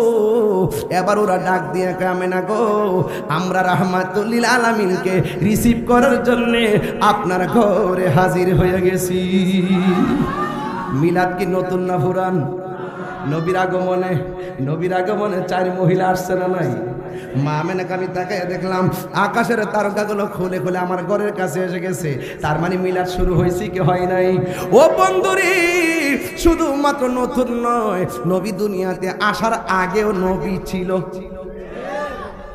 এবার ওরা ডাক দিয়ে কামে না গো আমরা রাহমাতুল লিল আলামিনকে রিসিভ করার জন্য আপনার ঘরে হাজির হয়ে গেছি। মিলাদ কি নতুন না পুরান? নবীর আগমনে 4 মহিলা আসছে না নাই? মা আমেনাকে আমি তাকায় দেখলাম আকাশের তারকাগুলো খুলে খুলে আমার ঘরের কাছে এসে গেছে। তার মানে মিলাদ শুরু হয়েছে কি হয় নাই? ও বন্ধুরে, শুধুমাত্র নতুন নয়, নবী দুনিয়াতে আসার আগেও নবী ছিল।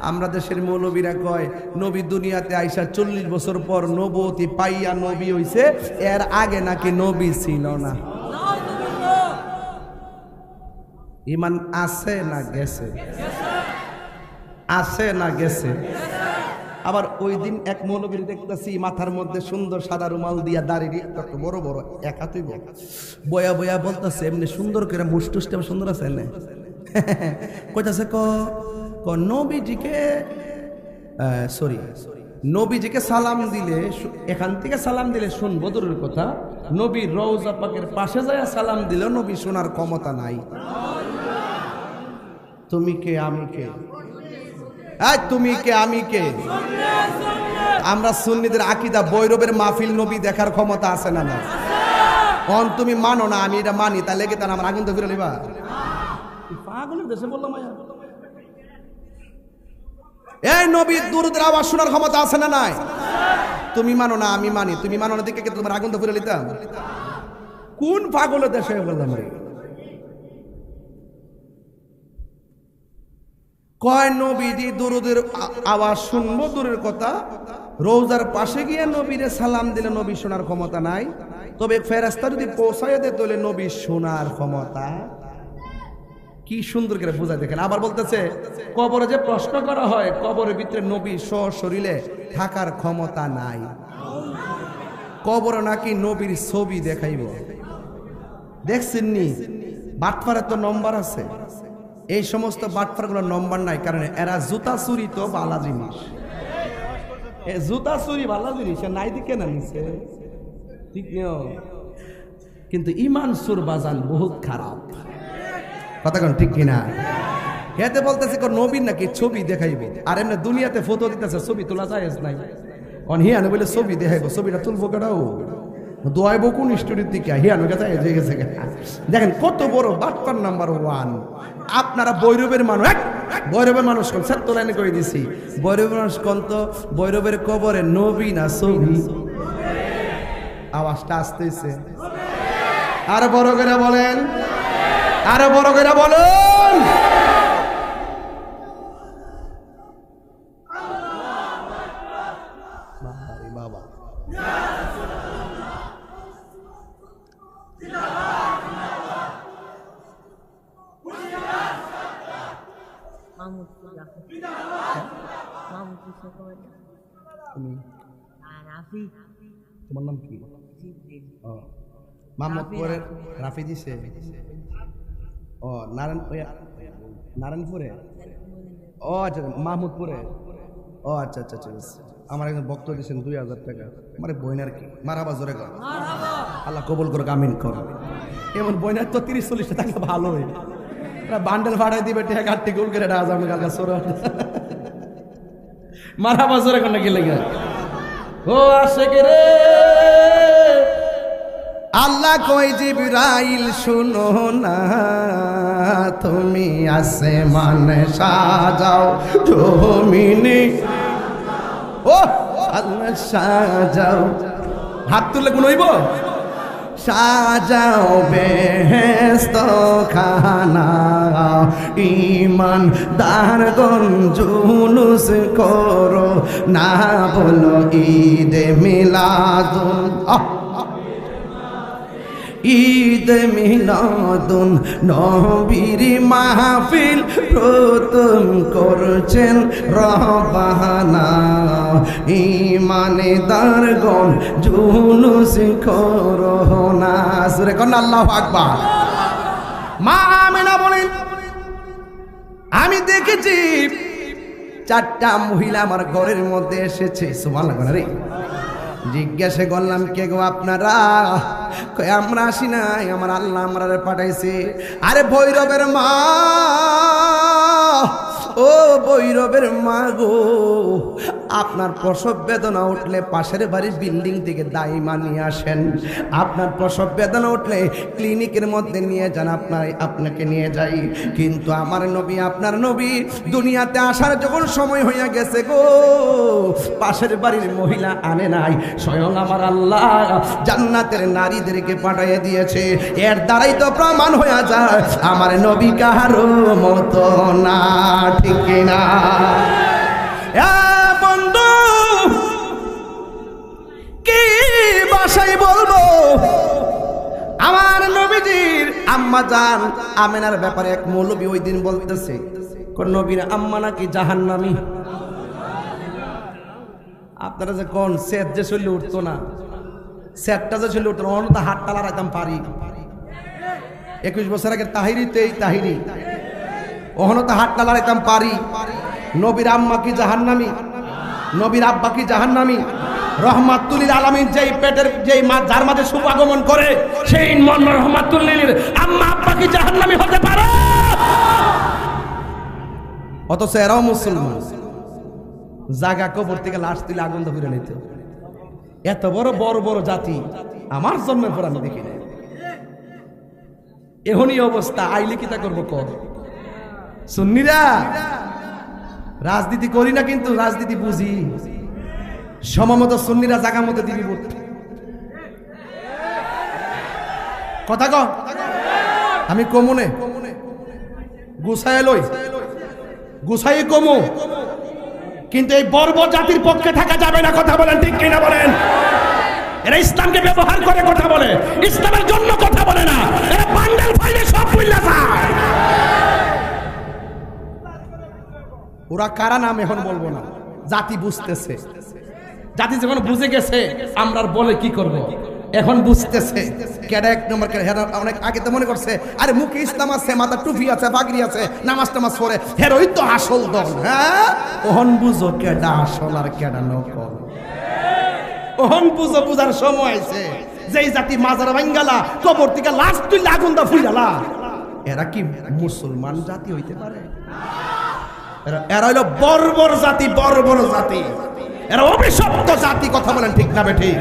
আমরা দেশের মৌলবীরা কয় নবী দুনিয়াতে আইসা 40 বছর পর নবুয়তি পাইয়া নবী হইছে, এর আগে নাকি নবী ছিল না। ঈমান আছে না গেছে? আছে না গেছে? আবার ওই দিন এক মৌলবীর দেখতেছি মাথার মধ্যে সুন্দর সাদা রুমাল দিয়া দাঁড়িয়ে বড় বড় এক হাতুই বয়া বয়া বলতেছে এমনি সুন্দর করে মুষ্টুষ্ট সুন্দর আছে না কইতাছে ক নবীজিকে নবীজিকে সালাম দিলে, এখান থেকে সালাম দিলে শুনবো দূরের কথা, নবী রওজা পাকের পাশে যায় সালাম দিলে নবী শোনার ক্ষমতা নাই। তুমি কে আমি কে? তুমি কে আমি কে? আমরা সুন্নিদের আকীদা বৈরবের মাহফিল নবী দেখার ক্ষমতা আছে না? না। কোন তুমি মানো না, আমি এটা মানি, তাহলে কি তার আমার আগুন তো ফিরে লিবা? পাগলের দেশে বললাম এই নবীর দুরূদের আওয়াজ শোনার ক্ষমতা আছে না নাই? তুমি মানো না আমি মানি, তুমি মানো না দেখে তোমার আগুন তো ফিরে লিতাম? কোন পাগলের দেশে বললাম রে? কয় নবীজি দুরূদের আওয়াজ শুনবো দূরের কথা, রওজার পাশে গিয়ে নবীরে সালাম দিলে নবী শোনার ক্ষমতা নাই, তবে ফেরেশতা যদি পৌঁছায় দেয় তাহলে নবী শোনার ক্ষমতা। কি সুন্দর করে বোঝা দেখেন। আবার বলতেছে কবরে যে প্রশ্ন করা হয়, কবরের ভিতরে নবী সশরীরে থাকার ক্ষমতা নাই। কবরে নাকি নবীর ছবি দেখাইব। দেখছেন নি? বাটপাড়ার তো নম্বর আছে, এই সমস্ত বাটপাড়াগুলোর নম্বর নাই, কারণ এরা জুতা চুরি তো বালা জিনিস, জুতা চুরি বালা জিনিস নাই দিকে না নিছে, ঠিক নিও। কিন্তু ইমান সুর বাজান বহুত খারাপ, কথা কোন ঠিক কিনা? হেতে বলতেছে নবীর নাকি ছবি দেখাইবে, আর এমনি দুনিয়াতে ফটো দিতেছে, ছবি তোলা যায় নাই। হিয়ানো বলে ছবি দেখাইবো, ছবিটা তুলবো কেটাও দোয়াইবো কোন স্টুডিওর দিকে? হিয়ানো গেছে গেছে। দেখেন কত বড় বাটপার নাম্বার 1। আপনারা বৈরবের মানুষ, বৈরবের মানুষ কোন সেট তো লাইনে করে দিছি, বৈরবের মানুষ কোন তো বৈরবের কবরে নবী না ছবি? আওয়াজটা আসতেছে, আরো বড় করে বলেন, আরো বড় করে বলুন। বাবা তোমার নাম কি? মাহমুদপুরের রাফি দিছে। ও নারায়ণপুরে? ও আচ্ছা, মাহমুদপুরে। ও আচ্ছা আচ্ছা আচ্ছা। আমার একজন বক্তব্য দিয়েছেন 2000 টাকা। আমার বইনার কি মারাবা জোরে কর, আল্লাহ কবুল করে, আমিন কর। এমন বইনার তো 30-40 টাকা ভালো হয়, বান্ডেল ভাড়ায় দিবে টাকা কাটতে গোল করে রাজ আমি কালকা সোরা মারাবা জোরে কর না কি লাগে? ও আশিক রে, আল্লাহ কই জিবরাইল শুনো না, তুমি আসমানে সাজাও জমিনে, ও আল্লাহ সাজাও, হাত তুললে কোন হইব? সাজাও বেহেশত খানা, ইমান দারগণ জুলুস করো না, বলো ঈদে মিলাদুন, ঈদ মিলাদুন নবীর মাহফিল প্রথম করছেন রবানা, ঈমানদারগণ জুলুস করো না। সূরা কোন? আল্লাহু আকবার। মা আমেনা বলেন আমি দেখেছি 4টা মহিলা আমার ঘরের মধ্যে এসেছে। সুবহানাল্লাহ রে। জিজ্ঞাসা করলাম কে গো আপনারা? আমরা আসি নাই, আমার আল্লাহ আমরা পাঠাইছে। আরে ভৈরবের মা, ও ভৈরবের মা গো, আপনার প্রসব বেদনা উঠলে পাশের বাড়ির বিল্ডিং থেকে দাইমা নিয়ে আসেন। আপনার প্রসব বেদনা উঠলে ক্লিনিকের মধ্যে নিয়ে যান, আপনাকে নিয়ে যাই। কিন্তু আমার নবী, আপনার নবী দুনিয়াতে আসার যখন সময় হইয়া গেছে গো, পাশের বাড়ির মহিলা আনে নাই, স্বয়ং আমার আল্লাহ জান্নাতের নারীদেরকে পাঠিয়ে দিয়েছে। এর দ্বারাই তো প্রমাণ হয়ে যায় আমার নবী কাহারো মতো না, ঠিক না? বন্ধু কি ভাষায় বলবো, আমার নবীজির আম্মা জান আমেনার ব্যাপারে এক মৌলবী ওই দিন বলতেছে, নবীর আম্মা নাকি জাহান্নামী। আপনারা যে কোন সেট যে চলে উঠতো না, সেটটা যে চলে উঠতো না, অন্য তো হাত টালা রাখতাম পারি। 21 বছর আগে তাহিরি ওহনো তো হাত টালা রাখতাম পারি। নবীর আম্মা কি জাহান্নামী? নবীর আব্বা কি জাহান্নামী? রহমাতুল আলামিন যেই পেটের যেই মা যার মাঝে শুভ আগমন করে সেই রহমাতুল আম্মা আব্বা কি জাহান্নামী হতে পারে? অথচ এরাও মুসলমান, জাগা কবর থেকে লাশ তুলে আগুন ধরে নিত। এত বড় বড় বড় জাতি আমার জন্মের পর আমি দেখি না। এখনই অবস্থা, আইলে কি তা করবো কর? সুন্নিরা রাজনীতি করি না, কিন্তু রাজনীতি বুঝি। সমমত সুন্নিরা জাগা মতো দিবি ভোট। কথা কও, আমি কমনে গুছায় লই, গুছাই কমু, কিন্তু এই বর্বর জাতির পক্ষে থাকা যাবে না। কথা বলেন, ঠিক কিনা বলেন? এরা ইসলামকে ব্যবহার করে কথা বলে, ইসলামের জন্য কথা বলে না। এরা বান্ডেল ফাইলে সব ভুলে যায়। ওরা কারা নাম এখন বলবো না, জাতি বুঝতেছে। জাতি যখন বুঝে গেছে আমরা আর বলে কি করব, এখন বুঝতেছে কেডা এক নম্বর কেডা। অনেক আগে তো মনে করছে আরে মুখে ইসলাম আছে, মাথা টুপি আছে, পাগড়ি আছে, নামাজ টামাজ পড়ে, হেরোই তো আসল দল। হ্যাঁ, ওহন বুঝো কেডা আসল আর কেডা নকল। ওহন বুঝো, বুঝার সময় আছে। যেই জাতি মাজার ভাঙ্গালা, কবর থেকে লাশ তুই আগুন দা ফুইলা, এরা কি মুসলমান জাতি হইতে পারে? এরা হইল বর্বর জাতি, বর্বর জাতি। এরা অভিশপ্ত জাতি। কথা বলেন, ঠিক না বেঠিক?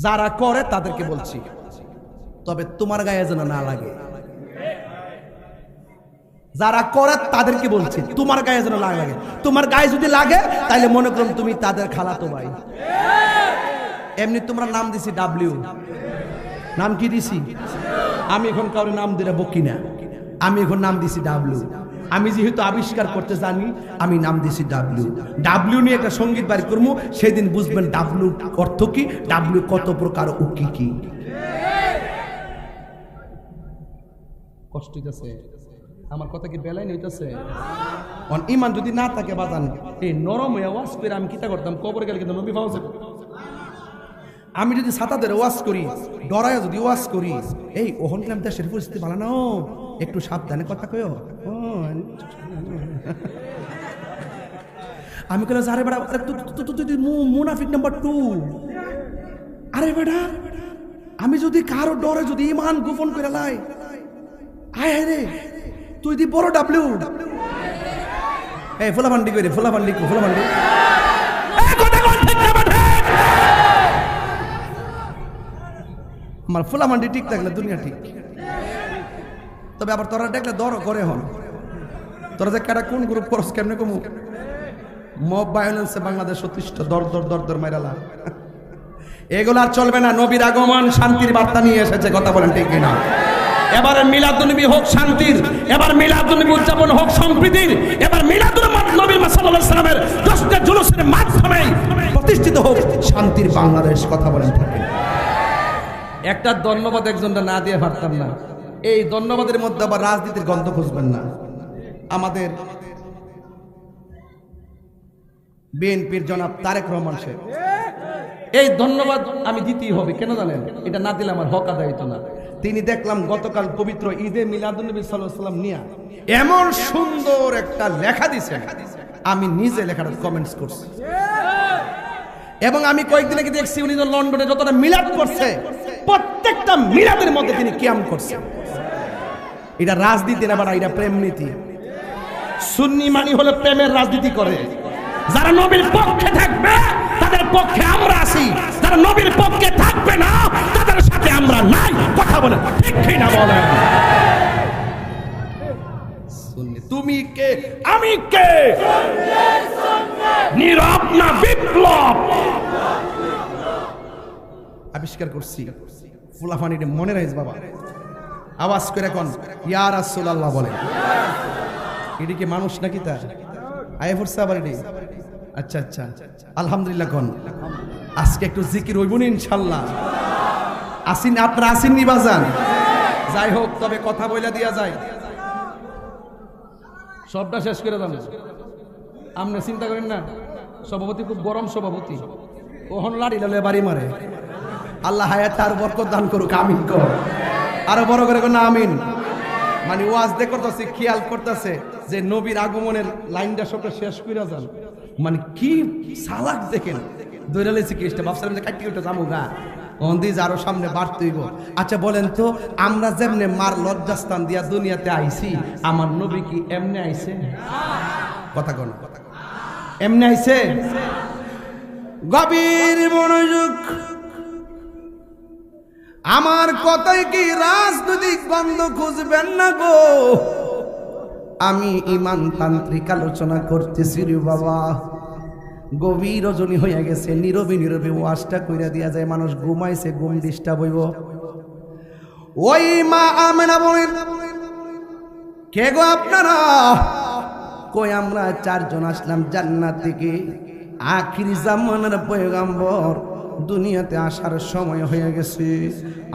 যারা করে তাদেরকে বলছি, তবে তোমার গায়ে যেন না লাগে। যারা করে তাদেরকে বলছি, তোমার গায়ে যেন না লাগে। তোমার গায়ে যদি লাগে তাহলে মনে করুন তুমি তাদের খালাতো ভাই। এমনি তোমরা নাম দিছি ডাব্লিউ, নাম কি দিছি? আমি এখন কারো নাম দিলে বকি না, আমি এখন নাম দিছি ডাব্লিউ। আমি যেহেতু আবিষ্কার করতে জানি, আমি নাম দিছি ডাব্লিউ। ডাব্লিউ নিয়ে একটা সঙ্গীত বাড়ি করবো, সেদিন বুঝবেন ডাব্লিউ অর্থ কি, ডাব্লিউ কত প্রকার, ও কি কি। কষ্ট হইতেছে আমার কথা, কি বেলায় হইতেছে? ইমান যদি না থাকে বাজান, এই নরম হয়ে ওয়াজ করে আমি কিতা করতাম? কবর গেলে কিন্তু নবী পাওয়া যাবে। আমি যদি ছাতাদের ওয়াজ করি, ডরায় যদি ওয়াজ করি, এই ওহন গ্রাম দেশের পরিস্থিতি ভালো না, একটু সাবধানে কথা কয়। আমি কইলাম আরে বেটা, তুই মুনাফিক নাম্বার 2। আরে বেটা, আমি যদি কারো ডরে যদি ইমান গোপন করে লাই, আয় রে তুই দি বড় ডাব্লিউ। এই ফুলাফান্ডি কই রে, ফুলাফান্ডি আমার ফুলাফান্ডি ঠিক থাকলে দুনিয়া ঠিক। তবে আবার তোরা দেখলে দর করে হন, তোরা যে কেটা কোন গ্রুপ করস, কেমনে কমু? মব ভায়োলেন্সে বাংলাদেশ অতিষ্ঠ, দর মাইরালা। এগুলো আর চলবে না। নবীর আগমন শান্তির বার্তা নিয়ে এসেছে। কথা বলেন, ঠিক কিনা? এবারে মিলাদুন্নবী হোক শান্তির, এবার মিলাদুন্নবী উদযাপন হোক সম্প্রীতির, এবার মিলাদুন নবী সাল্লাল্লাহু আলাইহি সাল্লামের দশটা জুলুসের মাধ্যমে প্রতিষ্ঠিত হোক শান্তির বাংলাদেশ। কথা বলেন, ঠিক কিনা? একটা ধন্যবাদ একজনটা না দিয়ে পারতাম না। এই ধন্যবাদের মধ্যে আবার রাজনীতির গন্ধ খুঁজবেন না। আমাদের বিএনপির জনাব তারেক রহমান সাহেব, এই ধন্যবাদ আমি দিতেই হবে। কেন জানেন? এটা না দিলে আমার হক আদায় হতো না। তিনি দেখলাম গতকাল পবিত্র ঈদে মিলাদুন্নবী সাল্লাল্লাহু আলাইহি সাল্লাম নিয়ে এমন সুন্দর একটা লেখা দিয়েছেন, আমি নিজে লেখাটা কমেন্টস করছি। এবং আমি কয়েকদিন আগে দেখছি উনি লন্ডনে যতটা মিলাদ করছে, প্রত্যেকটা মিলাদের মধ্যে তিনি কিয়াম করছেন। এটা রাজনীতি না, এটা প্রেম নীতি। সুন্নি মানি হলো প্রেমের রাজনীতি করে। যারা নবীর পক্ষে থাকবে তাদের পক্ষে আমরা আছি, যারা নবীর পক্ষে থাকবে না তাদের সাথে আমরা নাই। কথা বলে ঠিক কি না বলেন? সুন্নি তুমি কে আমি কে? নীরব না বিপ্লব? আবিষ্কার করছি ফুলাফানিটা মনে রাইজ বাবা, আওয়াজ করে কোন ইয়া রাসূলুল্লাহ বলেন। এটি কি মানুষ নাকি তা আয় ফুরসা আবার এটি? আচ্ছা আচ্ছা আলহামদুলিল্লাহ কোন। আজকে একটু জিকির হইব না ইনশাআল্লাহ। আসিন আপনারা আসিন নি বাজান? যাই হোক, তবে কথা বইলা দিয়া যায়, সবটা শেষ করে দাম। আপনি চিন্তা করেন না, সভাপতি খুব গরম সভাপতি, ওহন লাড়ি লালে বাড়ি মারে। আল্লাহ হায়াত আর বরকত দান করুক, আমিন কর। আরো বড় করে না আমিন। মানে ওয়াজ দে করতেছে, খেয়াল করতেছে যে নবীর আগমনের লাইনটা সবটা শেষ করে যান। মানে কি সালাক দেখেন, দৈরালেছে কেসটা ভাবছিলাম যে কাটি ওটা যাবো গা অন্দিজ আরো সামনে বাড়তেইব। আচ্ছা বলেন তো, আমরা যেমনে মার লজ্জাস্থান দিয়া দুনিয়াতে আইছি, আমার নবী কি এমনি আইছে? কথা কোন এমনি আইছে? গভীর মনোযোগ। আমার কথায় কি রাজনৈতিক বন্ধ খুঁজবেন না গো? আমি ইমান তান্ত্রিক আলোচনা করতেছি রে বাবা। গভীর রজনী হইয়া গেছে, নীরবে নীরবে ওয়াজটা কইরা দিয়া যায়, মানুষ ঘুমাইছে, ঘুম ডিস্টার্ব হইব। ওই মা আমেনা বলেন, কে গো আপনারা? কই আমরা চারজন আসলাম জান্নাত থেকে, আখিরি জামানার পয়গম্বর দুনিয়াতে আসার সময় হয়ে গেছে।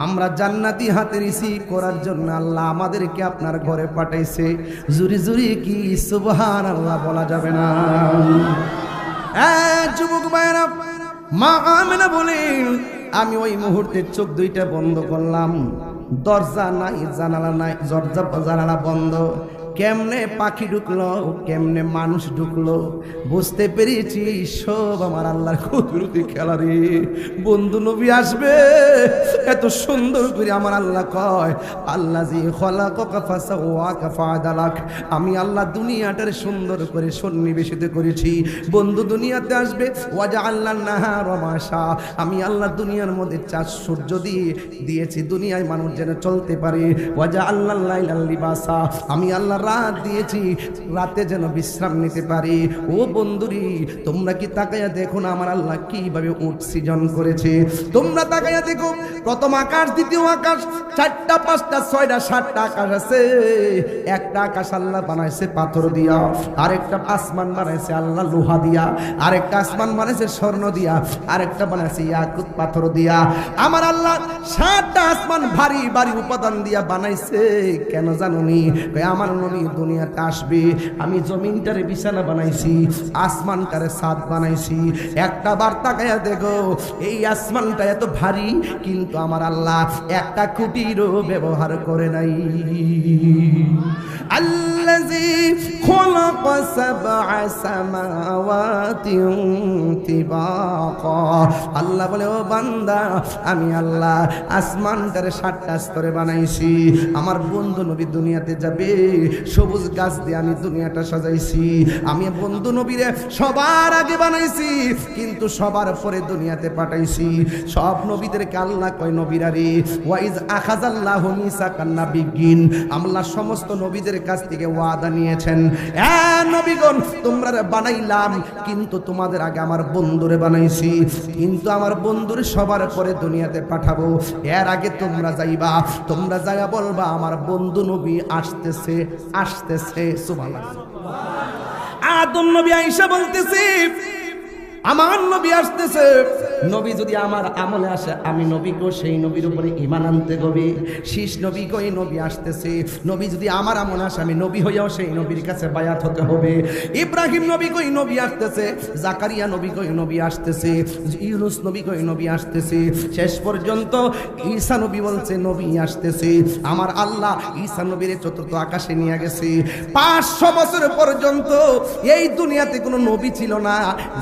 আমরা জান্নাতি হাতে রিসিভ করার জন্য আল্লাহ আমাদেরকে আপনার ঘরে পাঠাইছে। জুরি জুরি কি সুবহানাল্লাহ বলা যাবে না? যুবক ভাইরা, মা আমেনা বলেন, আমি ওই মুহূর্তে চোখ দুইটা বন্ধ করলাম, দরজা নাই, জানালা নাই, দরজা জানালা বন্ধ। কেমনে পাখি ঢুকলো, কেমনে মানুষ ঢুকলো, বুঝতে পেরেছি সব আমার আল্লাহর কুদরতি খেলা রে। বন্ধু নবী আসবে, এত সুন্দর করে আমার আল্লাহ কয়, আল্লাযী খালাকাকা ফাসাওয়াকা ফাআদালাক। আমি আল্লাহ দুনিয়াটার সুন্দর করে সন্নিবেশিত করেছি। বন্ধু দুনিয়াতে আসবে, ওয়াজআলনান নাহারা মাশা। আমি আল্লাহ দুনিয়ার মধ্যে চাঁদ সূর্য দিয়েছি, দুনিয়ায় মানুষ যেন চলতে পারে। ওয়াজআলনাল লাইলা লিবাসা। আমি আল্লাহ রাত দিয়েছি, রাতে যেন বিশ্রাম নিতে পারি। ও বন্ধুরি, তোমরা কি তাকাইয়া দেখো না আমার আল্লাহ কিভাবে উট সৃজন করেছে? তোমরা তাকাইয়া দেখো, প্রথম আকাশ, দ্বিতীয় আকাশ, 4টা 5টা 6টা 7টা আকাশ আছে। একটা আকাশ আল্লাহ বানাইছে পাথর দিয়া, আরেকটা আসমান বানাইছে আল্লাহ লোহা দিয়া, আরেকটা আসমান বানাইছে স্বর্ণ দিয়া, আরেকটা বানাইছে ইয়াকুত পাথর দিয়া। আমার আল্লাহ 7টা আসমান ভারী ভারী উপাদান দিয়া বানাইছে। কেন জানোনি? আমার নবী দুনিয়াতে আসবে, আমি জমিনটারে বিছানা বানাইছি, আসমানটারে ছাদ বানাইছি। একটা বার তাকায়া দেখো, এই আসমানটা এত ভারী, কিন্তু আমার আল্লাহ একটা খুঁটিরও ব্যবহার করে নাই। আল্লাযী খালাকা সাবআ সামাওয়াতিন তিবাকা। আল্লাহ বলে, ও বান্দা, আমি আল্লাহ আসমানটারে 7টা স্তরে বানাইছি। আমার বন্ধু নবী দুনিয়াতে যাবে, সবুজ গাছ দিয়ে আমি দুনিয়াটা সাজাইছি। আমি বন্ধু নবীরে সবার আগে বানাইছি, কিন্তু সবার পরে দুনিয়াতে পাঠাইছি। সব নবীদেরকে আল্লাহ কয়, নবীরা রে, ওয়াইজ আখাযাল্লাহু মিসাকান নাবিয়্যিন। আল্লাহ সমস্ত নবীদের কাছ থেকে ওয়াদা নিয়েছেন, নবীগণ, তোমরা বানাইলাম, কিন্তু তোমাদের আগে আমার বন্ধুরে বানাইছি, কিন্তু আমার বন্ধুরে সবার পরে দুনিয়াতে পাঠাবো। এর আগে তোমরা যাইবা, তোমরা যাইয়া বলবা আমার বন্ধু নবী আসতেছে, আসতেছে। সুবহানাল্লাহ। আদম নবী আয়েশা বলতেছে, আমার নবী আসতেছে। নবী যদি আমার আমলে আসে, আমি নবীকেও সেই নবীর উপরে ঈমান আনতে হবে। শীষ নবী কই নবী আসতেছে। নবী যদি আমার আমলে আসে, আমি নবী হইয়াও সেই নবীর কাছে বায়াত হতে হবে। ইব্রাহিম নবী কই নবী আসতেছে, জাকারিয়া নবী কই নবী আসতেছে, ইউনূস নবী কই নবী আসতেছে। শেষ পর্যন্ত ঈসা নবী বলছে নবী আসতেছে। আমার আল্লাহ ঈসা নবীরে চতুর্থ আকাশে নিয়ে গেছে। 500 বছর পর্যন্ত এই দুনিয়াতে কোনো নবী ছিল না।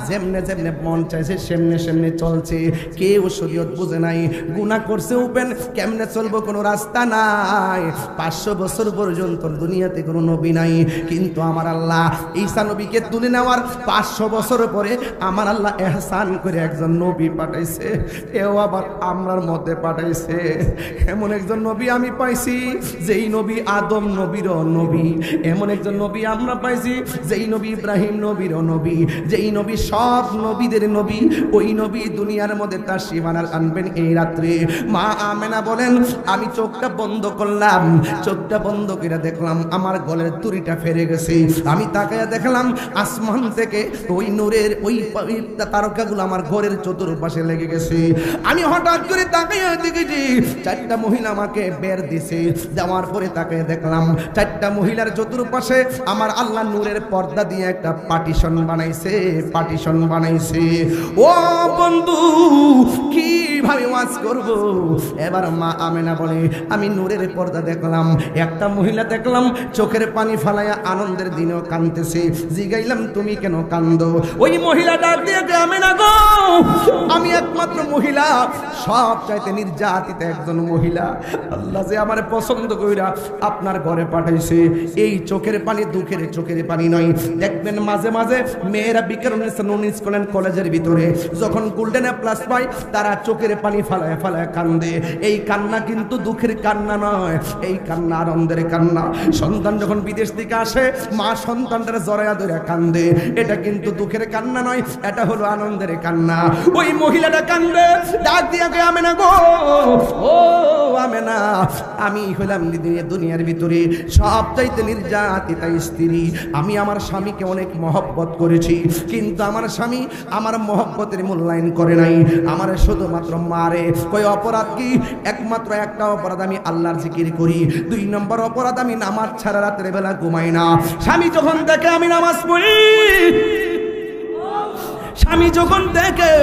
যেমনে যেমনে মন চাইছে সেমনে সেমনে চলছে, কেউ শরীয়ত বুঝে নাই, গুনাহ করছে ওপেন, কেমনে চলবো কোনো রাস্তা নাই। 500 বছর পর্যন্ত দুনিয়াতে কোনো নবী নাই, কিন্তু আমার আল্লাহ ঈসা নবীকে তুলে নেওয়ার 500 বছর পরে আমার আল্লাহ এহসান করে একজন নবী পাঠাইছে, এও আবার আমরার মধ্যে পাঠাইছে। এমন একজন নবী আমি পাইছি যেই নবী আদম নবীর নবী, এমন একজন নবী আমরা পাইছি যেই নবী ইব্রাহিম নবীর নবী, যেই নবী সব নবীদের নবী, ওই নবী দুনিয়ার মধ্যে তার সীমানার আনবেন এই রাত্রে। মা আমেনা বলেন, আমি চোখটা বন্ধ করলাম, চোখটা বন্ধ করে দেখলাম আমার গলের তুড়িটা ফেরে গেছে। আমি তাকায়া দেখলাম আসমান থেকে ওই নূরের ওই তারকাগুলো আমার ঘরের চতুর্পাশে লেগে গেছে। আমি হঠাৎ করে তাকায়া দেখেছি 4টা মহিলা আমাকে বের দিছে, যাওয়ার পরে তাকায়া দেখলাম 4টা মহিলার চতুর্পাশে আমার আল্লাহ নূরের পর্দা দিয়ে একটা পার্টিশন বানাইছে, পার্টিশন বানাইছে। ও বন্ধু, কিভাবে ওয়াজ করব? এবার মা আমেনা বলে, আমি নূরের পর্দা দেখলাম, একটা মহিলা দেখলাম চোখের পানি ফালায়া আনন্দের দিনেও কাঁদতেছে। জিগাইলাম, তুমি কেন কান্দো? ওই মহিলা ডাক দিয়ে, আমেনা গো, আমি একমাত্র মহিলা, সব চাইতে নির্যাতিত একজন মহিলা, আল্লাহ যে আমার পছন্দ কইরা আপনার ঘরে পাঠাইছে। এই চোখের পানি দুঃখের চোখের পানি নয়। দেখবেন মাঝে মাঝে মেয়েরা বিক্রম কলেজের ভিতরে যখন গোল্ডেন প্লাস পায়, তারা চোখের পানি ফালায় ফালায় কান্দে। এই কান্না কিন্তু দুঃখের কান্না নয়, এই কান্না আনন্দের কান্না। সন্তান যখন বিদেশ থেকে আসে, মা সন্তানটারে জড়ায়া ধরে কান্দে, এটা কিন্তু দুঃখের কান্না নয়, এটা হলো আনন্দের কান্না। ওই মহিলাটা কান্দে, ডাক দিয়া কে, আমেনা গো, ও আমেনা, আমি হইলাম দুনিয়ার ভিতরে সবচাইতে নির্যাতিতা স্ত্রী। আমি আমার স্বামীকে অনেক মহব্বত করেছি, কিন্তু আমার স্বামী আমার মহব্বতের মূল্যায়ন করে নাই, আমার শুধুমাত্র মারে। কই অপরাধ কি? একমাত্র একটা অপরাধ, আমি আল্লাহর জিকির করি। 2 নম্বর অপরাধ, আমি নামাজ ছাড়া রাতের বেলা ঘুমাই না। স্বামী যখন দেখে আমি নামাজ পড়ি, স্বামী যখন দেখে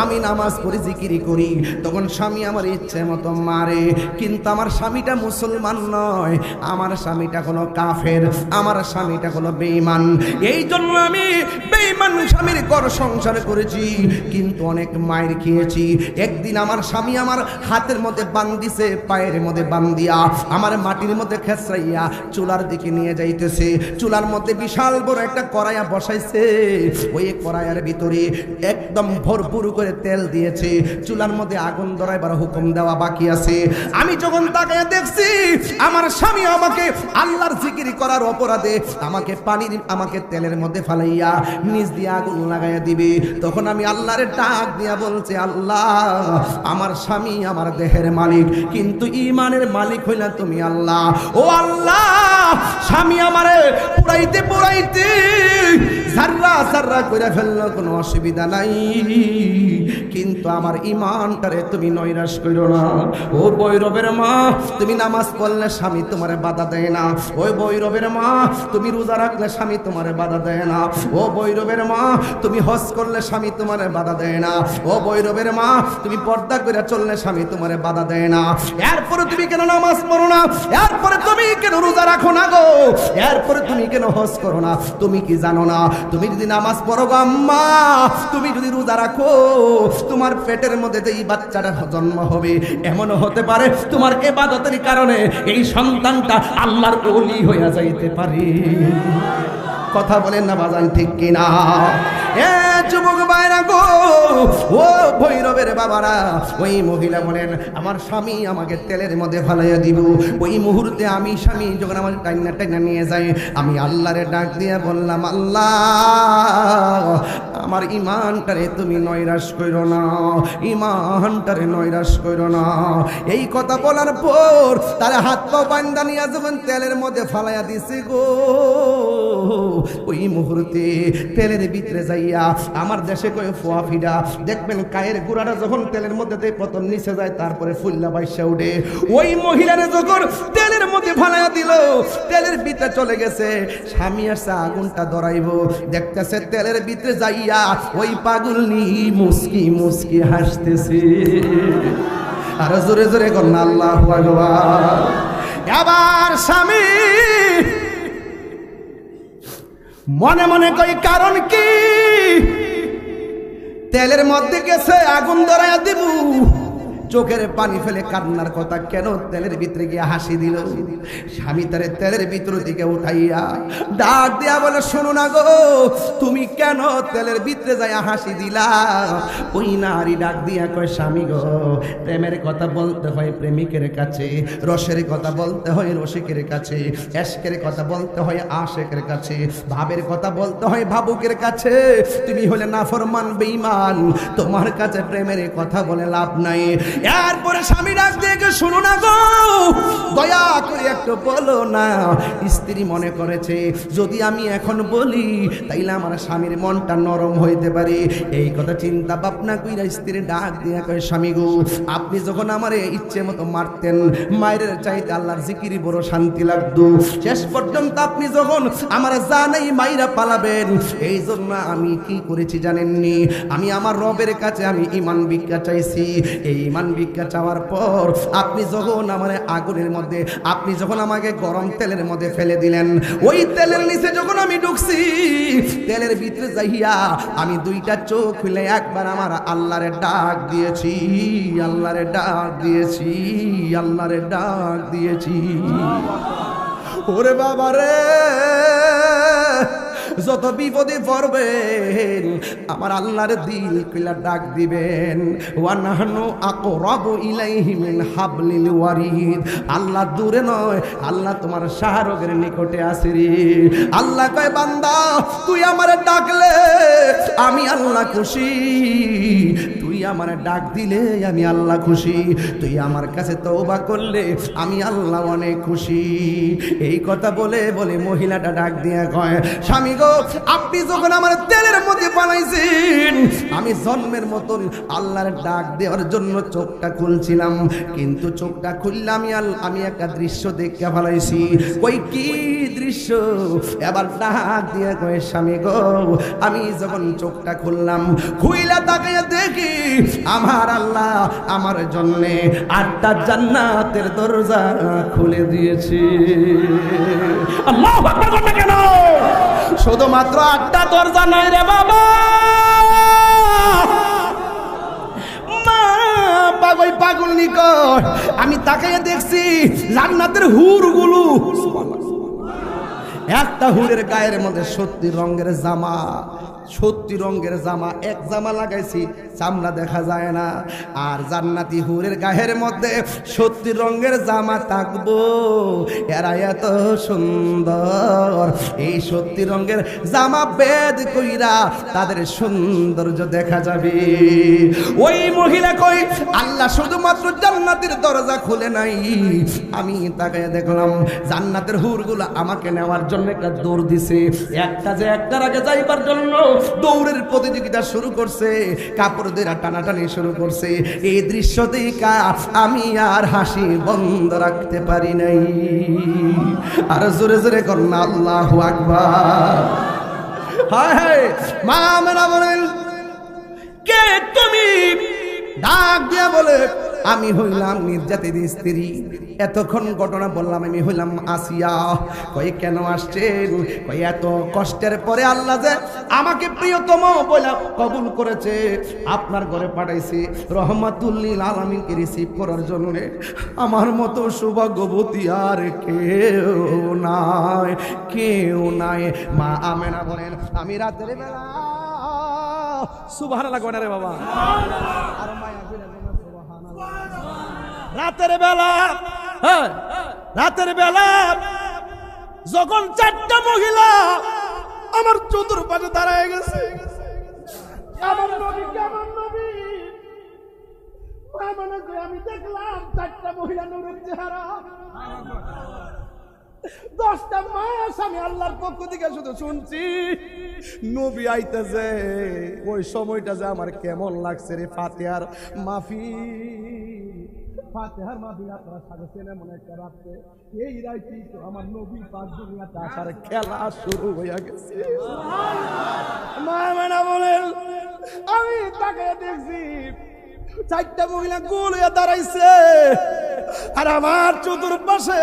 আমি নামাজ পড়ি জিকিরি করি, তখন স্বামী আমার ইচ্ছে মতো মারে। কিন্তু আমার স্বামীটা মুসলমান নয়, আমার স্বামীটা কোনো কাফের, আমার স্বামীটা কোনো বেঈমান। এই জন্য আমি বেঈমান স্বামীর ঘর সংসার করেছি, কিন্তু অনেক মায়ের খেয়েছি। একদিন আমার স্বামী আমার হাতের মধ্যে বান্ধিছে, পায়ের মধ্যে বান্ধিয়া আমার মাটির মধ্যে খেসরাইয়া চুলার দিকে নিয়ে যাইতেছে। চুলার মধ্যে বিশাল বড় একটা কড়াইয়া বসাইছে, ওই কড়াইয়ের ভিতরে একদম ভরপুর করে তেল দিয়েছে। চুলার মধ্যে আগুন ধরাইবার হুকুম দেওয়া বাকি আছে। আমি যখন তাকায় দেখছি আমার স্বামী আমাকে আল্লাহর জিকির করার অপরাধে আমাকে তেলের মধ্যে ফালাইয়া নিজ দিয়ে আগুন লাগাইয়া দিবে, তখন আমি আল্লাহরে ডাক দিয়া বলছি, আল্লাহ, আমার স্বামী আমার দেহের মালিক, কিন্তু ঈমানের মালিক হইলা তুমি আল্লাহ। ও আল্লাহ, স্বামী আমারে পুরাইতে পুরাইতে জাররা জাররা করে ফেললো, কোনো অসুবিধা নাই, কিন্তু আমার ঈমানটারে তুমি নৈরাশ করো না। ও বৈরবের মা, তুমি নামাজ পড়লে স্বামী তোমারে বাধা দেয় না। ওই বৈরবের মা, তুমি রোজা রাখলে স্বামী তোমারে বাধা দেয় না। ও বৈরবের মা, তুমি হজ করলে স্বামী তোমারে বাধা দেয় না। ও বৈরবের মা, তুমি পর্দা করে চললে স্বামী তোমারে বাধা দেয় না। এরপরে তুমি কেন নামাজ পড়ো না? এরপরে তুমি কেন রোজা রাখো না গো? এরপরে তুমি কেন হজ করো না? তুমি কি জানো না, তুমি যদি নামাজ পড়ো গো আম্মা, তুমি যদি রোজা রাখো, তোমার পেটের মধ্যে যে এই বাচ্চাটা জন্ম হবে, এমনও হতে পারে তোমার ইবাদতের কারণে এই সন্তানটা আল্লাহর ওলি হয়ে যাইতে পারে। কথা বলেন না বাজান, ঠিক কিনা? এ যুবক ভাইরা গো, ও ভৈরবের বাবারা, ওই মহিলা বলেন, আমার স্বামী আমাকে তেলের মধ্যে ফালাইয়া দিব। ওই মুহূর্তে আমি স্বামী যখন আমার টাইনা টাইনা নিয়ে যায়, আমি আল্লাহরে ডাক দিয়ে বললাম, আল্লাহ, আমার ঈমানটারে তুমি নৈরাশ করো না, ঈমানটারে নৈরাশ করো না। এই কথা বলার পর তার হাত পা বান্ধা নিয়ে যখন তেলের মধ্যে ফালাইয়া দিছে গো, ওই মুহূর্তে তেলের ভিতরে যাইয়া, আমার দেশে কই ফোয়া ফিডা, দেখবেন কায়ের গুড়াটা যখন তেলের মধ্যে দেয় প্রথম নিচে যায়, তারপরে ফুল্লা বাইসা উঠে। ওই মহিলারে যখন তেলের মধ্যে ফালাইয়া দিল, তেলের ভিতরে চলে গেছে। স্বামী আসছে আগুনটা ধরাইব, দেখতেছে তেলের ভিতরে যাইয়া ওই পাগলনি মুস্কি মুস্কি হাসতেছে। আর জোরে জোরে কন্যা আল্লাহু আকবার। আবার স্বামী মনে মনে কই, কারণ কি? তেলের মধ্যে গেছে আগুন ধরাইয়া দিব, চোখের পানি ফেলে কান্নার কথা কেন তেলের ভিতরে গিয়ে হাসি দিল। স্বামী তারে তেলের ভিতর দিকে উঠাইয়া ডাক দিয়া বলে, শোনো না গো, তুমি কেন তেলের ভিতরে যাইয়া হাসি দিলা? ওই নারী ডাক দিয়া কয়, স্বামী গো, প্রেমের কথা বলতে হয় প্রেমিকের কাছে, রসের কথা বলতে হয় রসিকের কাছে, এশকের কথা বলতে হয় আশেকের কাছে, ভাবের কথা বলতে হয় ভাবুকের কাছে। তুমি হলে নাফরমান বেঈমান, তোমার কাছে প্রেমের কথা বলে লাভ নাই। এরপরে স্বামী ডাক দিয়ে, শোনো না গো, দয়া করে একটু বলো না। স্ত্রী মনে করেছে যদি আমি এখন বলি তাইলে আমার স্বামীর মনটা নরম হইতে পারে। এই কথা চিন্তা ভাবনা কইরা স্ত্রী ডাক দিয়ে কয়, স্বামী গো, আপনি যখন আমারে ইচ্ছে মতো মারতেন, মায়ের চাইতে আল্লাহর জিকিরই বড় শান্তি লাগতো। শেষ পর্যন্ত আপনি যখন আমার জানাই মাইরা পালাবেন, এই জন্য আমি কি করেছি জানেননি? আমি আমার রবের কাছে আমি ঈমান ভিক্ষা চাইছি। এই ঈমান ভিক্ষা চাওয়ার পর আপনি যখন আমার আগুনের মধ্যে, আপনি যখন আমাকে গরম তেলের মধ্যে ফেলে দিলেন, ওই তেলের নিচে যখন আমি ঢুকছি, তেলের ভিতরে যাইয়া আমি দুইটা চোখ খুলে একবার আমার আল্লাহরে ডাক দিয়েছি, আল্লাহরে ডাক দিয়েছি, আল্লাহরে ডাক দিয়েছি। ওরে বাবা রে, যত বিপদে পড়বেন আমার আল্লাহর দিল কইলা ডাক দিবেন। ওয়া নাহনু আকরাবু ইলাইহি মিন হাবলিল ওয়ারিদ। আল্লাহ দূরে নয়, আল্লাহ তোমার শাহরগের নিকটে আছে রে। আল্লাহ কয়, বান্দা তুই আমারে ডাকলে আমি আল্লাহ খুশি, তুই আমারে ডাক দিলে আমি আল্লাহ খুশি, তুই আমার কাছে তওবা করলে আমি আল্লাহ অনেক খুশি। এই কথা বলে বলে মহিলাটা ডাক দিয়ে কয়, স্বামী গো, আপনি যখন আমার তেলের মধ্যে বানাইছেন, আমি জন্মের মতন আল্লাহর ডাক দেওয়ার জন্য চোখটা খুলছিলাম, কিন্তু চোখটা খুললাম আমি একটা দৃশ্য দেখে ফেলাইছি। কই কি দৃশ্য? এবার ডাক দিয়ে কয়, স্বামী গো, আমি যখন চোখটা খুললাম, খুইলা তাকিয়ে দেখি আমার আল্লাহ আমার জন্য 8টা জান্নাতের দরজা খুলে দিয়েছে। আল্লাহু আকবার বলতে কেন? শুধুমাত্র 8টা দরজা নয় রে বাবা, পাগল নিকট আমি তাকাইয়া দেখছি জান্নাতের হুরগুলো। একটা হুরের গায়ের মধ্যে 70 রঙের জামা, 70 রঙের জামা, এক জামা লাগাইছি চামড়া দেখা যায় না। আর জান্নাতি হুরের গায়ের মধ্যে 70 রঙের জামা থাকবো, এরা এত সুন্দর। এই 70 রঙের জামা বেদ কইরা তাদের সৌন্দর্য দেখা যাবে। ওই মহিলা কই, আল্লাহ শুধুমাত্র জান্নাতের দরজা খুলে নাই, আমি তাকায় দেখলাম জান্নাতের হুরগুলো আমাকে নেওয়ার জন্য একটা দৌড় দিছে। একটা যে একটার আগে যাইবার জন্য দৌড়ের প্রতিযোগিতা শুরু করছে, কাপড় দিয়ে টানাটানি শুরু করছে। এই দৃশ্য দেখা আমি আর হাসি বন্ধ রাখতে পারি নাই। আর জোরে জোরে করুন আল্লাহু আকবার। হায় হায়, মা আমেনা বলেন, কে তুমি? ডাক দিয়া বলে, আমি হইলাম নির্যাতিত স্ত্রী। এতক্ষণ ঘটনা বললাম, আমি হইলাম আসিয়া। কই কেন আসছেন? কই এত কষ্টের পরে আল্লাহ যে আমাকে প্রিয়তম বলে কবুল করেছে, আপনার ঘরে পাঠাইছি রহমাতুল লিল আলামিনকে রিসিভ করার জন্য। আমার মতো সৌভাগ্যবতী আর কেউ নাই, কেউ নাই। মা আমেনা বলেন, আমি রাতের বেলা সুবহানাল্লাহ কয় না রে বাবা, আর মায়া কইরা রাতের বেলা, হ্যাঁ রাতের বেলা যখন 4টা মহিলা আমার চতুর্পাশে দাঁড়ায় গেছে, আমার নবী কেমন নবী, আমি দেখলাম 4টা মহিলা নূরের চেহারা। 10টা মাস আমি আল্লাহর পক্ষ থেকে শুধু শুনছি নবী আইতেছে। ওই সময়টা যে আমার কেমন লাগছে রে। ফাতিহার মাহফিল, ফাতিহার মাহফিল আপনারা সাজেছেন এমন একটা রাতে, এই রাইতে তো আমার নবী পাক দুনিয়াতে আসার খেলা শুরু হয়ে গেছে। মা মেনা বলেন, আমি তাকে দেখছি 4টা মহিলা গোল হয়ে দাঁড়াইছে, আর আমার চতুর্পাশে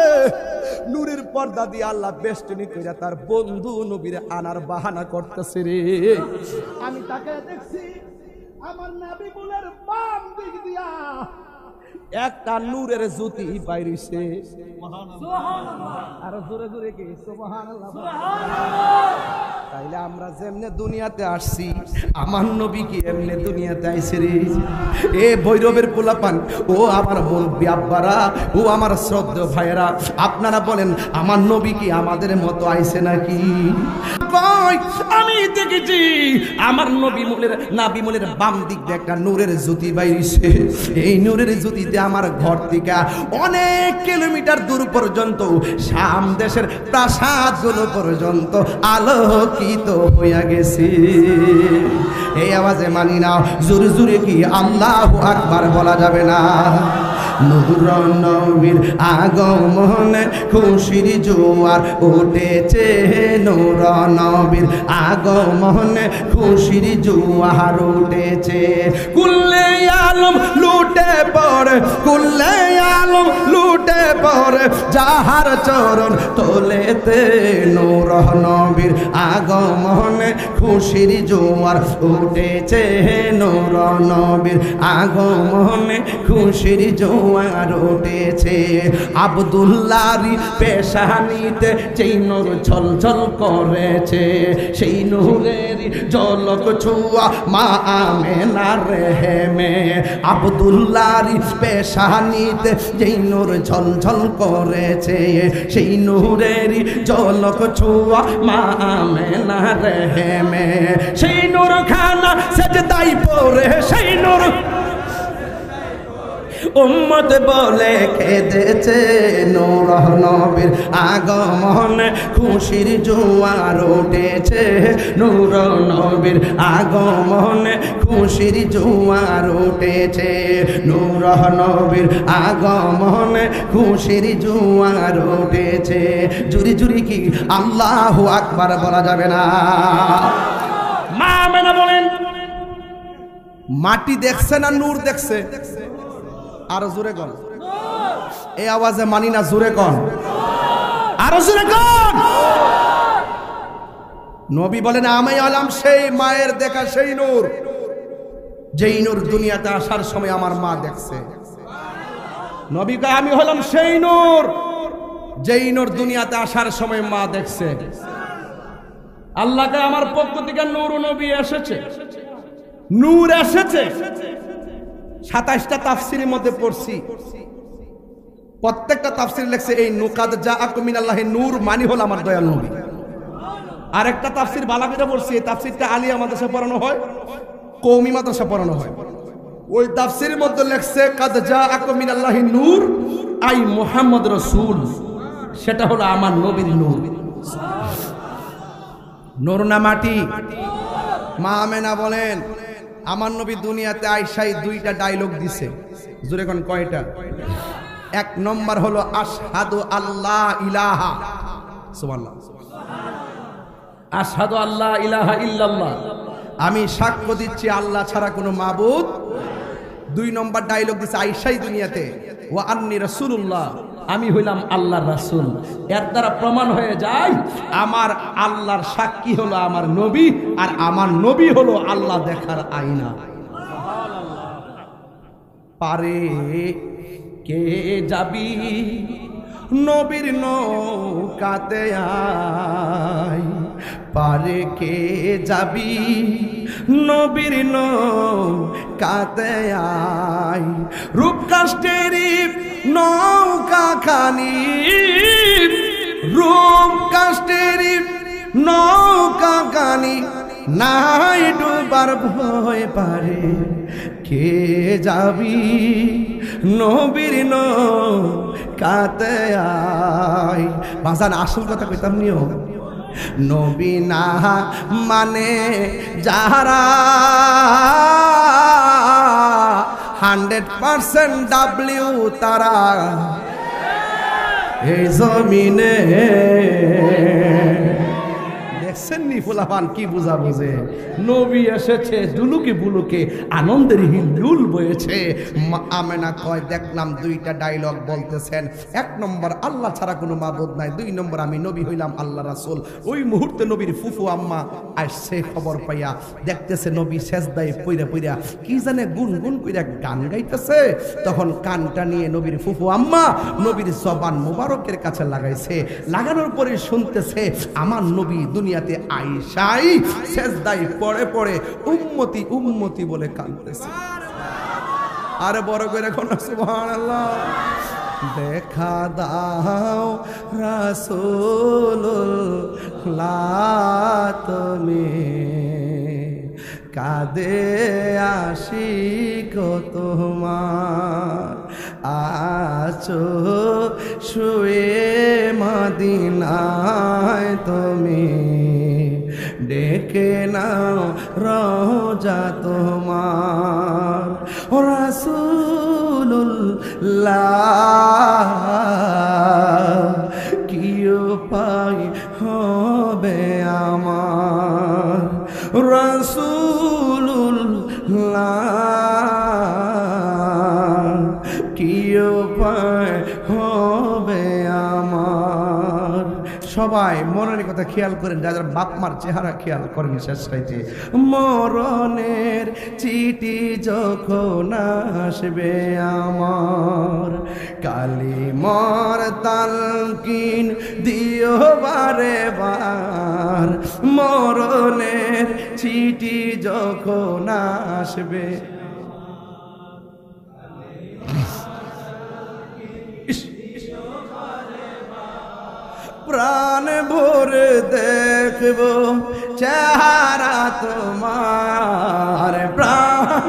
নূরের পর্দা দিয়ে আল্লাহ বেষ্টনী কইরা তার বন্ধু নবীর আনার বাহানা করতেছে রে। আমি তাকে দেখছি আমার নবী বলের বাম দিক দিয়া একটা নূরের জ্যোতি বাইরেছে। আর জোরে জোরে কি সুবহানাল্লাহ। তাইলে আমরা যেমনে দুনিয়াতে আসছি আমার নবী কি এমনি দুনিয়াতে আইছে রে। এ ভৈরবের পোলাপান, ও আমার মুরব্বি আব্বারা, ও আমার শ্রদ্ধেয় ভাইয়েরা, আপনারা বলেন আমার নবী কি আমাদের মতো আইছে নাকি? আমি দেখেছি আমার নবী মুলের বাম দিক দিয়ে একটা নূরের জ্যোতি বাইরেছে। এই নূরের জ্যোতিতে আমার ঘর থেকে অনেক কিলোমিটার দূর পর্যন্ত শাম দেশের প্রাসাদগুলো পর্যন্ত আলোকিত হইয়া গেছে। এই আওয়াজে মানি না, জোরে জোরে কি আল্লাহু আকবার বলা যাবে না? নূর নবীর আগমনে খুশির জোয়ার উঠেছে, নূর নবীর আগমনে খুশির জোয়ার উঠেছে। কুল্লে আলম লুটে পড়ে, কুল্লে আলম লুটে পড়ে যাহার চরণ তোলেতে, নূর নবীর আগমনে খুশির জোয়ার উঠেছে, নূর নবীর আগমনে খুশির জোয়ার উঠেছে। আব্দুল্লাহর পেশানিতে যেই নূর ঝলঝল করেছে, সেই নূরের ঝলক ছোঁয়া মা আমেনার রেহেমে। আব্দুল্লাহর পেশানিতে যেই নূর ঝলঝল করেছে, সেই নূরের ঝলক ছোঁয়া মা আমেনার রেহেমে। সেই নূর খানা সেজদায় পড়ে, সেই নূর উম্মত বলে কেঁদেছে, নূর নবীর আগমনে খুশির জোয়ার উঠেছে, নূর নবীর আগমনে খুশির জোয়ার উঠেছে, নূর নবীর আগমনে খুশির জোয়ার উঠেছে। জুরি জুরি কি আল্লাহু আকবার বলা যাবে না? মা আমেনা বলেন, মাটি দেখছে না নূর দেখছে? আরো জোরে কন। এই আওয়াজে মানি না, জোরে কন, আরো জোরে কন। নবী বলেন আমি হলাম সেই মায়ের দেখা সেই নূর, যেই নূর দুনিয়াতে আসার সময় আমার মা দেখছে। নবী কয় আমি হলাম সেই নূর, যেই নূর দুনিয়াতে আসার সময় মা দেখছে। আল্লাহকে আমার পক্ষ থেকে নূর নবী এসেছে, নূর এসেছে। 27টা তাফসিরের মধ্যে পড়ছি, প্রত্যেকটা তাফসির লেখছে এই নুকাদ জাআকুম মিনাল্লাহি নূর মানে হলো আমার দয়াল নবী। আরেকটা তাফসির বালাগীরে পড়ছি, এই তাফসিরটা আলিয়া মাদ্রাসা পড়ানো হয়, কওমি মাদ্রাসা পড়ানো হয়। ওই তাফসিরের মধ্যে লেখছে কাদ জাআকুম মিনাল্লাহি নূর আই মুহাম্মদ রাসূল, সেটা হলো আমার নবীর নূর। নূর না মাটি? মা আমেনা বলেন আমার নবী দুনিয়াতে আইসাই 2টা ডায়লগ দিছে। জোরে কোন কয়টা? 1 নম্বর হলো আশহাদু আল্লাহ ইলাহা, সুবহানাল্লাহ, আশহাদু আল্লাহ ইলাহা ইল্লাল্লাহ, আমি সাক্ষ্য দিচ্ছি আল্লাহ ছাড়া কোনো মাবুদ। 2 নম্বর ডায়লগ দিছে আইসাই দুনিয়াতে ওয়া আন্নী রাসূলুল্লাহ, আমি হইলাম আল্লাহর রাসূল। এর দ্বারা প্রমাণ হয়ে যায় আমার আল্লাহর সাক্ষী হলো আমার নবী, আর আমার নবী হলো আল্লাহ দেখার আয়না। পারে কে যাবি নবীর নৌকাতে আয়, পারে কে যাবি নবীর নৌকাতে আয়, রূপকাষ্টেরি নৌকা খানি, রূপকাষ্টেরি নৌকা খানি নাই ডুবার ভয়, পারে কে যাবি নবীর নৌকাতে আয়। বাজান আসল কথা কইতাম নিও, নবী না মানে যারা 100% ডাব্লিউ তারা এই জমিনে। দেখছেন নি পোলাপান কি বুঝা বুঝে, নবী এসেছে দুলুকে বুলুকে আনন্দের হিল্লুল বয়েছে। আমেনা কয় দেখলাম দুইটা ডায়লগ বলতেছেন, এক নম্বর আল্লাহ ছাড়া কোনো মাবুদ নাই, দুই নম্বর আমি নবী হইলাম আল্লাহ রাসূল। ওই মুহূর্তে নবীর ফুফু আম্মা আসছে, খবর পাইয়া দেখতেছে নবী সেজদায় পইরা পইরা কি জানে গুনগুন কইরা গান গাইতেছে। তখন কানটা নিয়ে নবীর ফুফু আম্মা নবীর জবান মুবারকের কাছে লাগাইছে, লাগানোর পরে শুনতেছে আমার নবী দুনিয়াতে আইসাই সেজদায় পড়ে পড়ে উম্মতি উম্মতি বলে কাঁদতেছে। আরে বড় করে কোন সুবহানাল্লাহ। দেখা দাও রাসূলুল্লাহ তুমি, কাঁদে আশিক তোমার, আছো শুয়ে মদিনায় তুমি, ডেকে নাও রওজা তোমার। ও রাসূলুল্লাহ কি উপায় হবে আমার, রাসূলুল্লাহ কি উপায় হবে আমার। সবাই মরণের কথা খেয়াল করেন, যারা বাপ মার চেহারা খেয়াল করেন শেষ রাইতে। মরণের চিঠি যখন আসবে আমার, কালিমার তালকিন দিও বারে বার। মরণের চিঠি যখন আসবে, প্রাণ ভরে দেখব চেহারা তোমার, প্রাণ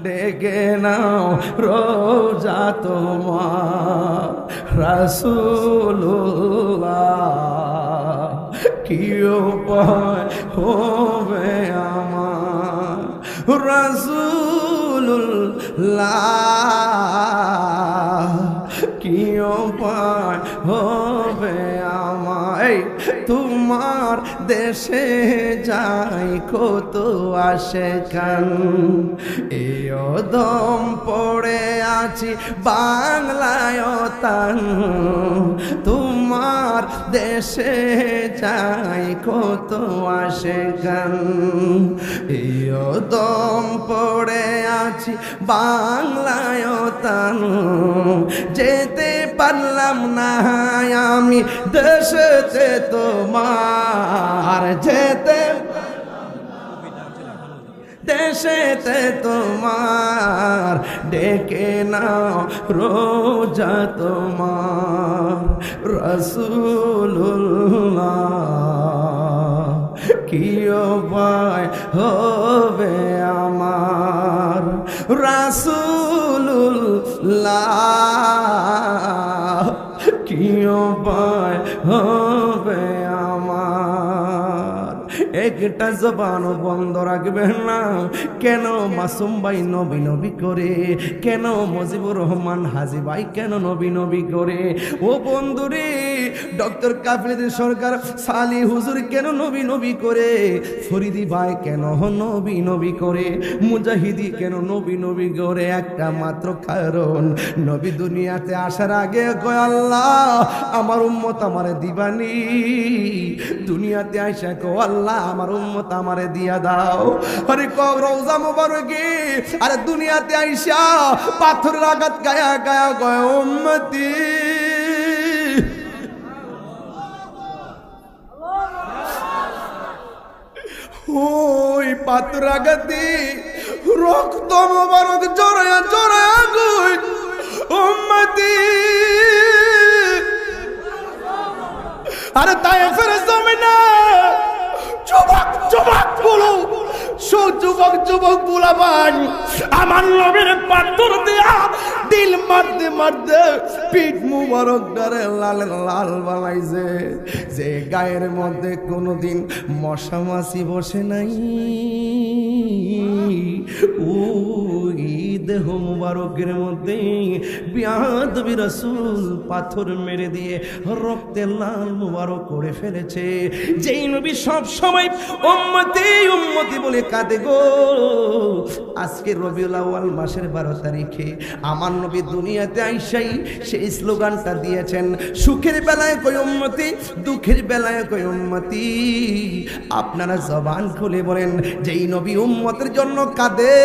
ডেকে নাও রোজা তোমার। রাসূলুল্লাহ কি উপায় হবে আমার, রাসূলুল্লাহ কি উপায় হবে আমার। তোমার দেশে যাই কত আশিকান, এও দম পড়ে আছি বাংলায় তান। তোমার দেশে যাই কত আশিকান, এও দম পড়ে আছি বাংলায় তান। যেতে পারলাম না আমি দেশেতে তোমার, যেতে দেশেতে তোমার, ডেকে নাও রোজা তোমার। রাসূলুল্লাহ কি উপায় হবে আমার, রাসূলুল্লাহ কি উপায় হবে আমার। একটা জবান বন্ধ রাখবেন না। কেন মাসুম ভাই নবী নবী করে, কেন মুজিবুর রহমান হাজী ভাই কেন নবী নবী করে? ও বন্ধুরে, ডক্টর কাফিলুদ্দিন সরকার সালি হুজুর কেন নবী নবী করে? ফরিদি ভাই কেন নবী নবী করে? মুজাহিদি কেন নবী নবী করে? একটা মাত্র কারণ, নবী দুনিয়াতে আসার আগে কয় আল্লাহ আমার উম্মত আমারে দিবানি, দুনিয়াতে আইসা কো আল্লাহ আমার উম্মত আমারে দিয়া দাও। আরে কও রওজা মুবারকে, আরে দুনিয়াতে আইসা পাথরের আঘাত গায়া গায়া কয় উম্মতি। ওই পাথর আঘাতে রক্ত মুবারক জড়ায়া জড়ায়া কই উম্মতি। আরে তায়েফের জমিনে যুবক যুবক বলো, যুবক যুবক বুলাবান আমার নবীর পাথর দিয়া দিল মারতে মারতে পিঠ মুবারক ধরে লাল লাল বানাইছে, যে গায়ের মধ্যে কোনোদিন মশা মাছি বসে নাই। ওই দেহ মুবারকের মধ্যে বিয়াদবি রাসূল পাথর মেরে দিয়ে রক্তের লাল মুবারক করে ফেলেছে। যেই নবী সব সময় উম্মতি উম্মতি বলে কাঁদে গো, আজকে রবিউল আউয়াল মাসের 12 তারিখে আমার নবী দুনিয়াতে আইসাই সেই স্লোগানটা দিয়েছেন, সুখের বেলায় কই উম্মতি, দুঃখের বেলায় কই উম্মতি। আপনারা জবান খুলে বলেন, যেই নবী উম্মতের জন্য কাঁদে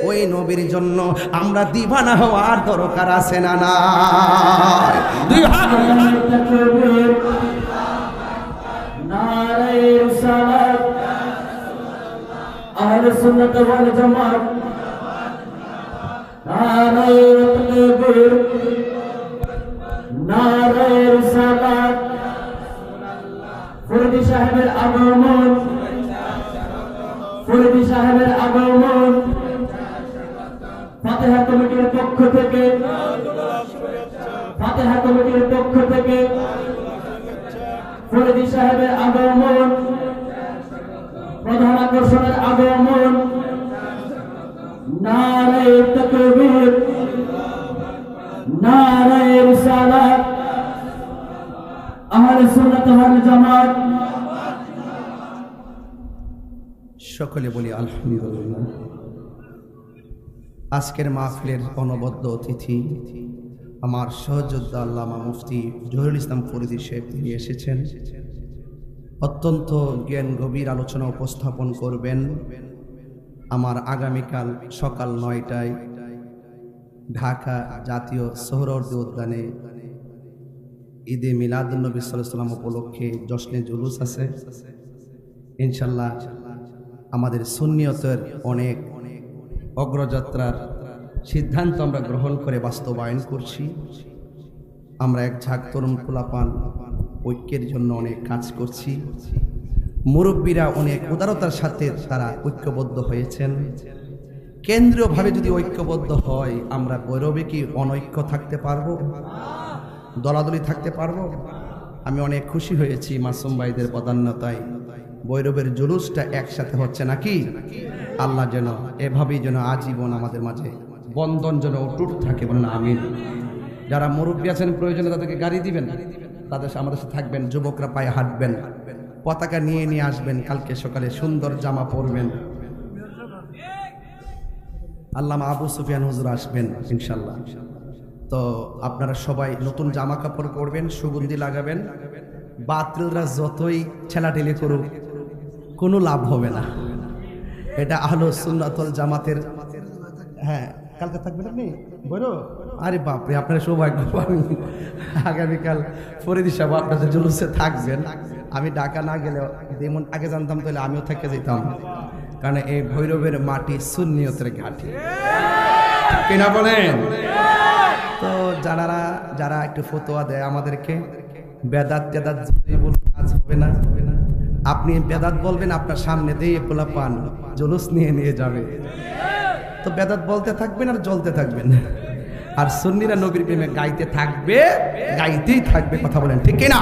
ওই নবীর জন্য আমরা দিবানা হওয়ার দরকার আছে না না? দুই হাত তাকবীর, নারে রিসালাত, আহলে সুন্নাত ওয়াল জামাত, নারে তাকবীর, নারে রিসালাত, ফরিদি সাহেবের আগমন, ফরিদি সাহেবের আগমন, ফাতিহা কমিটির পক্ষ থেকে, ফাতিহা কমিটির পক্ষ থেকে ফরিদি সাহেবের আগমন, প্রধান আকর্ষণের আগমন, নারে তাকবীর, নারে রিসালাত, আহলে সুন্নাত ওয়াল জামাত। সকলে বলি আলহামদুলিল্লাহ। আজকের মাহফিলের অনবদ্য অতিথি আমার সহযোদ্ধা আল্লামা মুফতি জহিরুল ইসলাম ফরিদী সাহেব তিনি এসেছেন। অত্যন্ত জ্ঞান গভীর আলোচনা উপস্থাপন করবেন। আমার আগামীকাল সকাল 9টায় ঢাকা জাতীয় সোহরাওয়ার্দী উদ্যানে ঈদে মিলাদুন্নবী সাল্লাল্লাহু আলাইহি ওয়াসাল্লাম উপলক্ষে জশ্নে জুলুস আছে। ইনশাল্লাহ আমাদের সুন্নিয়তের অনেক অগ্রযাত্রার সিদ্ধান্ত আমরা গ্রহণ করে বাস্তবায়ন করছি। আমরা এক ঝাঁক তরুণ পোলাপান ঐক্যের জন্য অনেক কাজ করছি। মুরব্বীরা অনেক উদারতার সাথে তারা ঐক্যবদ্ধ হয়েছেন। কেন্দ্রীয়ভাবে যদি ঐক্যবদ্ধ হয় আমরা গৌরবে কি অনৈক্য থাকতে পারবো? দলাদলি থাকতে পারবো? আমি অনেক খুশি হয়েছি মাসুম ভাইদের প্রাধান্যতায় ভৈরবের জুলুসটা একসাথে হচ্ছে নাকি। আল্লাহ যেন এভাবেই যেন আজীবন আমাদের মাঝে বন্ধন যেন অটুট থাকে, বলেন আমিন। যারা মুরব্বী আছেন প্রয়োজনে তাদেরকে গাড়ি দিবেন, তাদের আমাদের সাথে থাকবেন। যুবকরা পায়ে হাঁটবেন, পতাকা নিয়ে নিয়ে আসবেন, কালকে সকালে সুন্দর জামা পরবেন। আল্লামা আবু সুফিয়ান হুজুর আসবেন ইনশাল্লাহ। তো আপনারা সবাই নতুন জামা কাপড় পরবেন, সুগন্ধি লাগাবেন। বাতিলরা যতই ঠেলাঠেলি করুক কোনো লাভ হবে না। এটা আহলে সুন্নাত ওয়াল জামাতের। হ্যাঁ, কালকে থাকবেন আপনি বলো? আরে বাপরে, আপনার সৌভাগ্যবান। আগামীকাল ফরিদী সাহেব আপনাদের জুলুসে থাকবেন। আমি ঢাকা না গেলেও যেমন আগে জানতাম তাহলে আমিও থেকে যেতাম, কারণ এই ভৈরবের মাটি সুন্নিয়তের ঘাঁটি, কিনা বলেন? তো যারা একটু ফতোয়া দেয় আমাদেরকে, বেদাত টেদাত কাজ হবে না। আপনি বেদাত বলবেন, আপনার সামনে দিয়ে পোলাপান জুলুস নিয়ে নিয়ে যাবে। তো বেদাত বলতে থাকবেন আর জ্বলতে থাকবেন, আর সুন্নিরা নবীর প্রেমে গাইতে থাকবে, গাইতেই থাকবে। কথা বলেন ঠিক কিনা?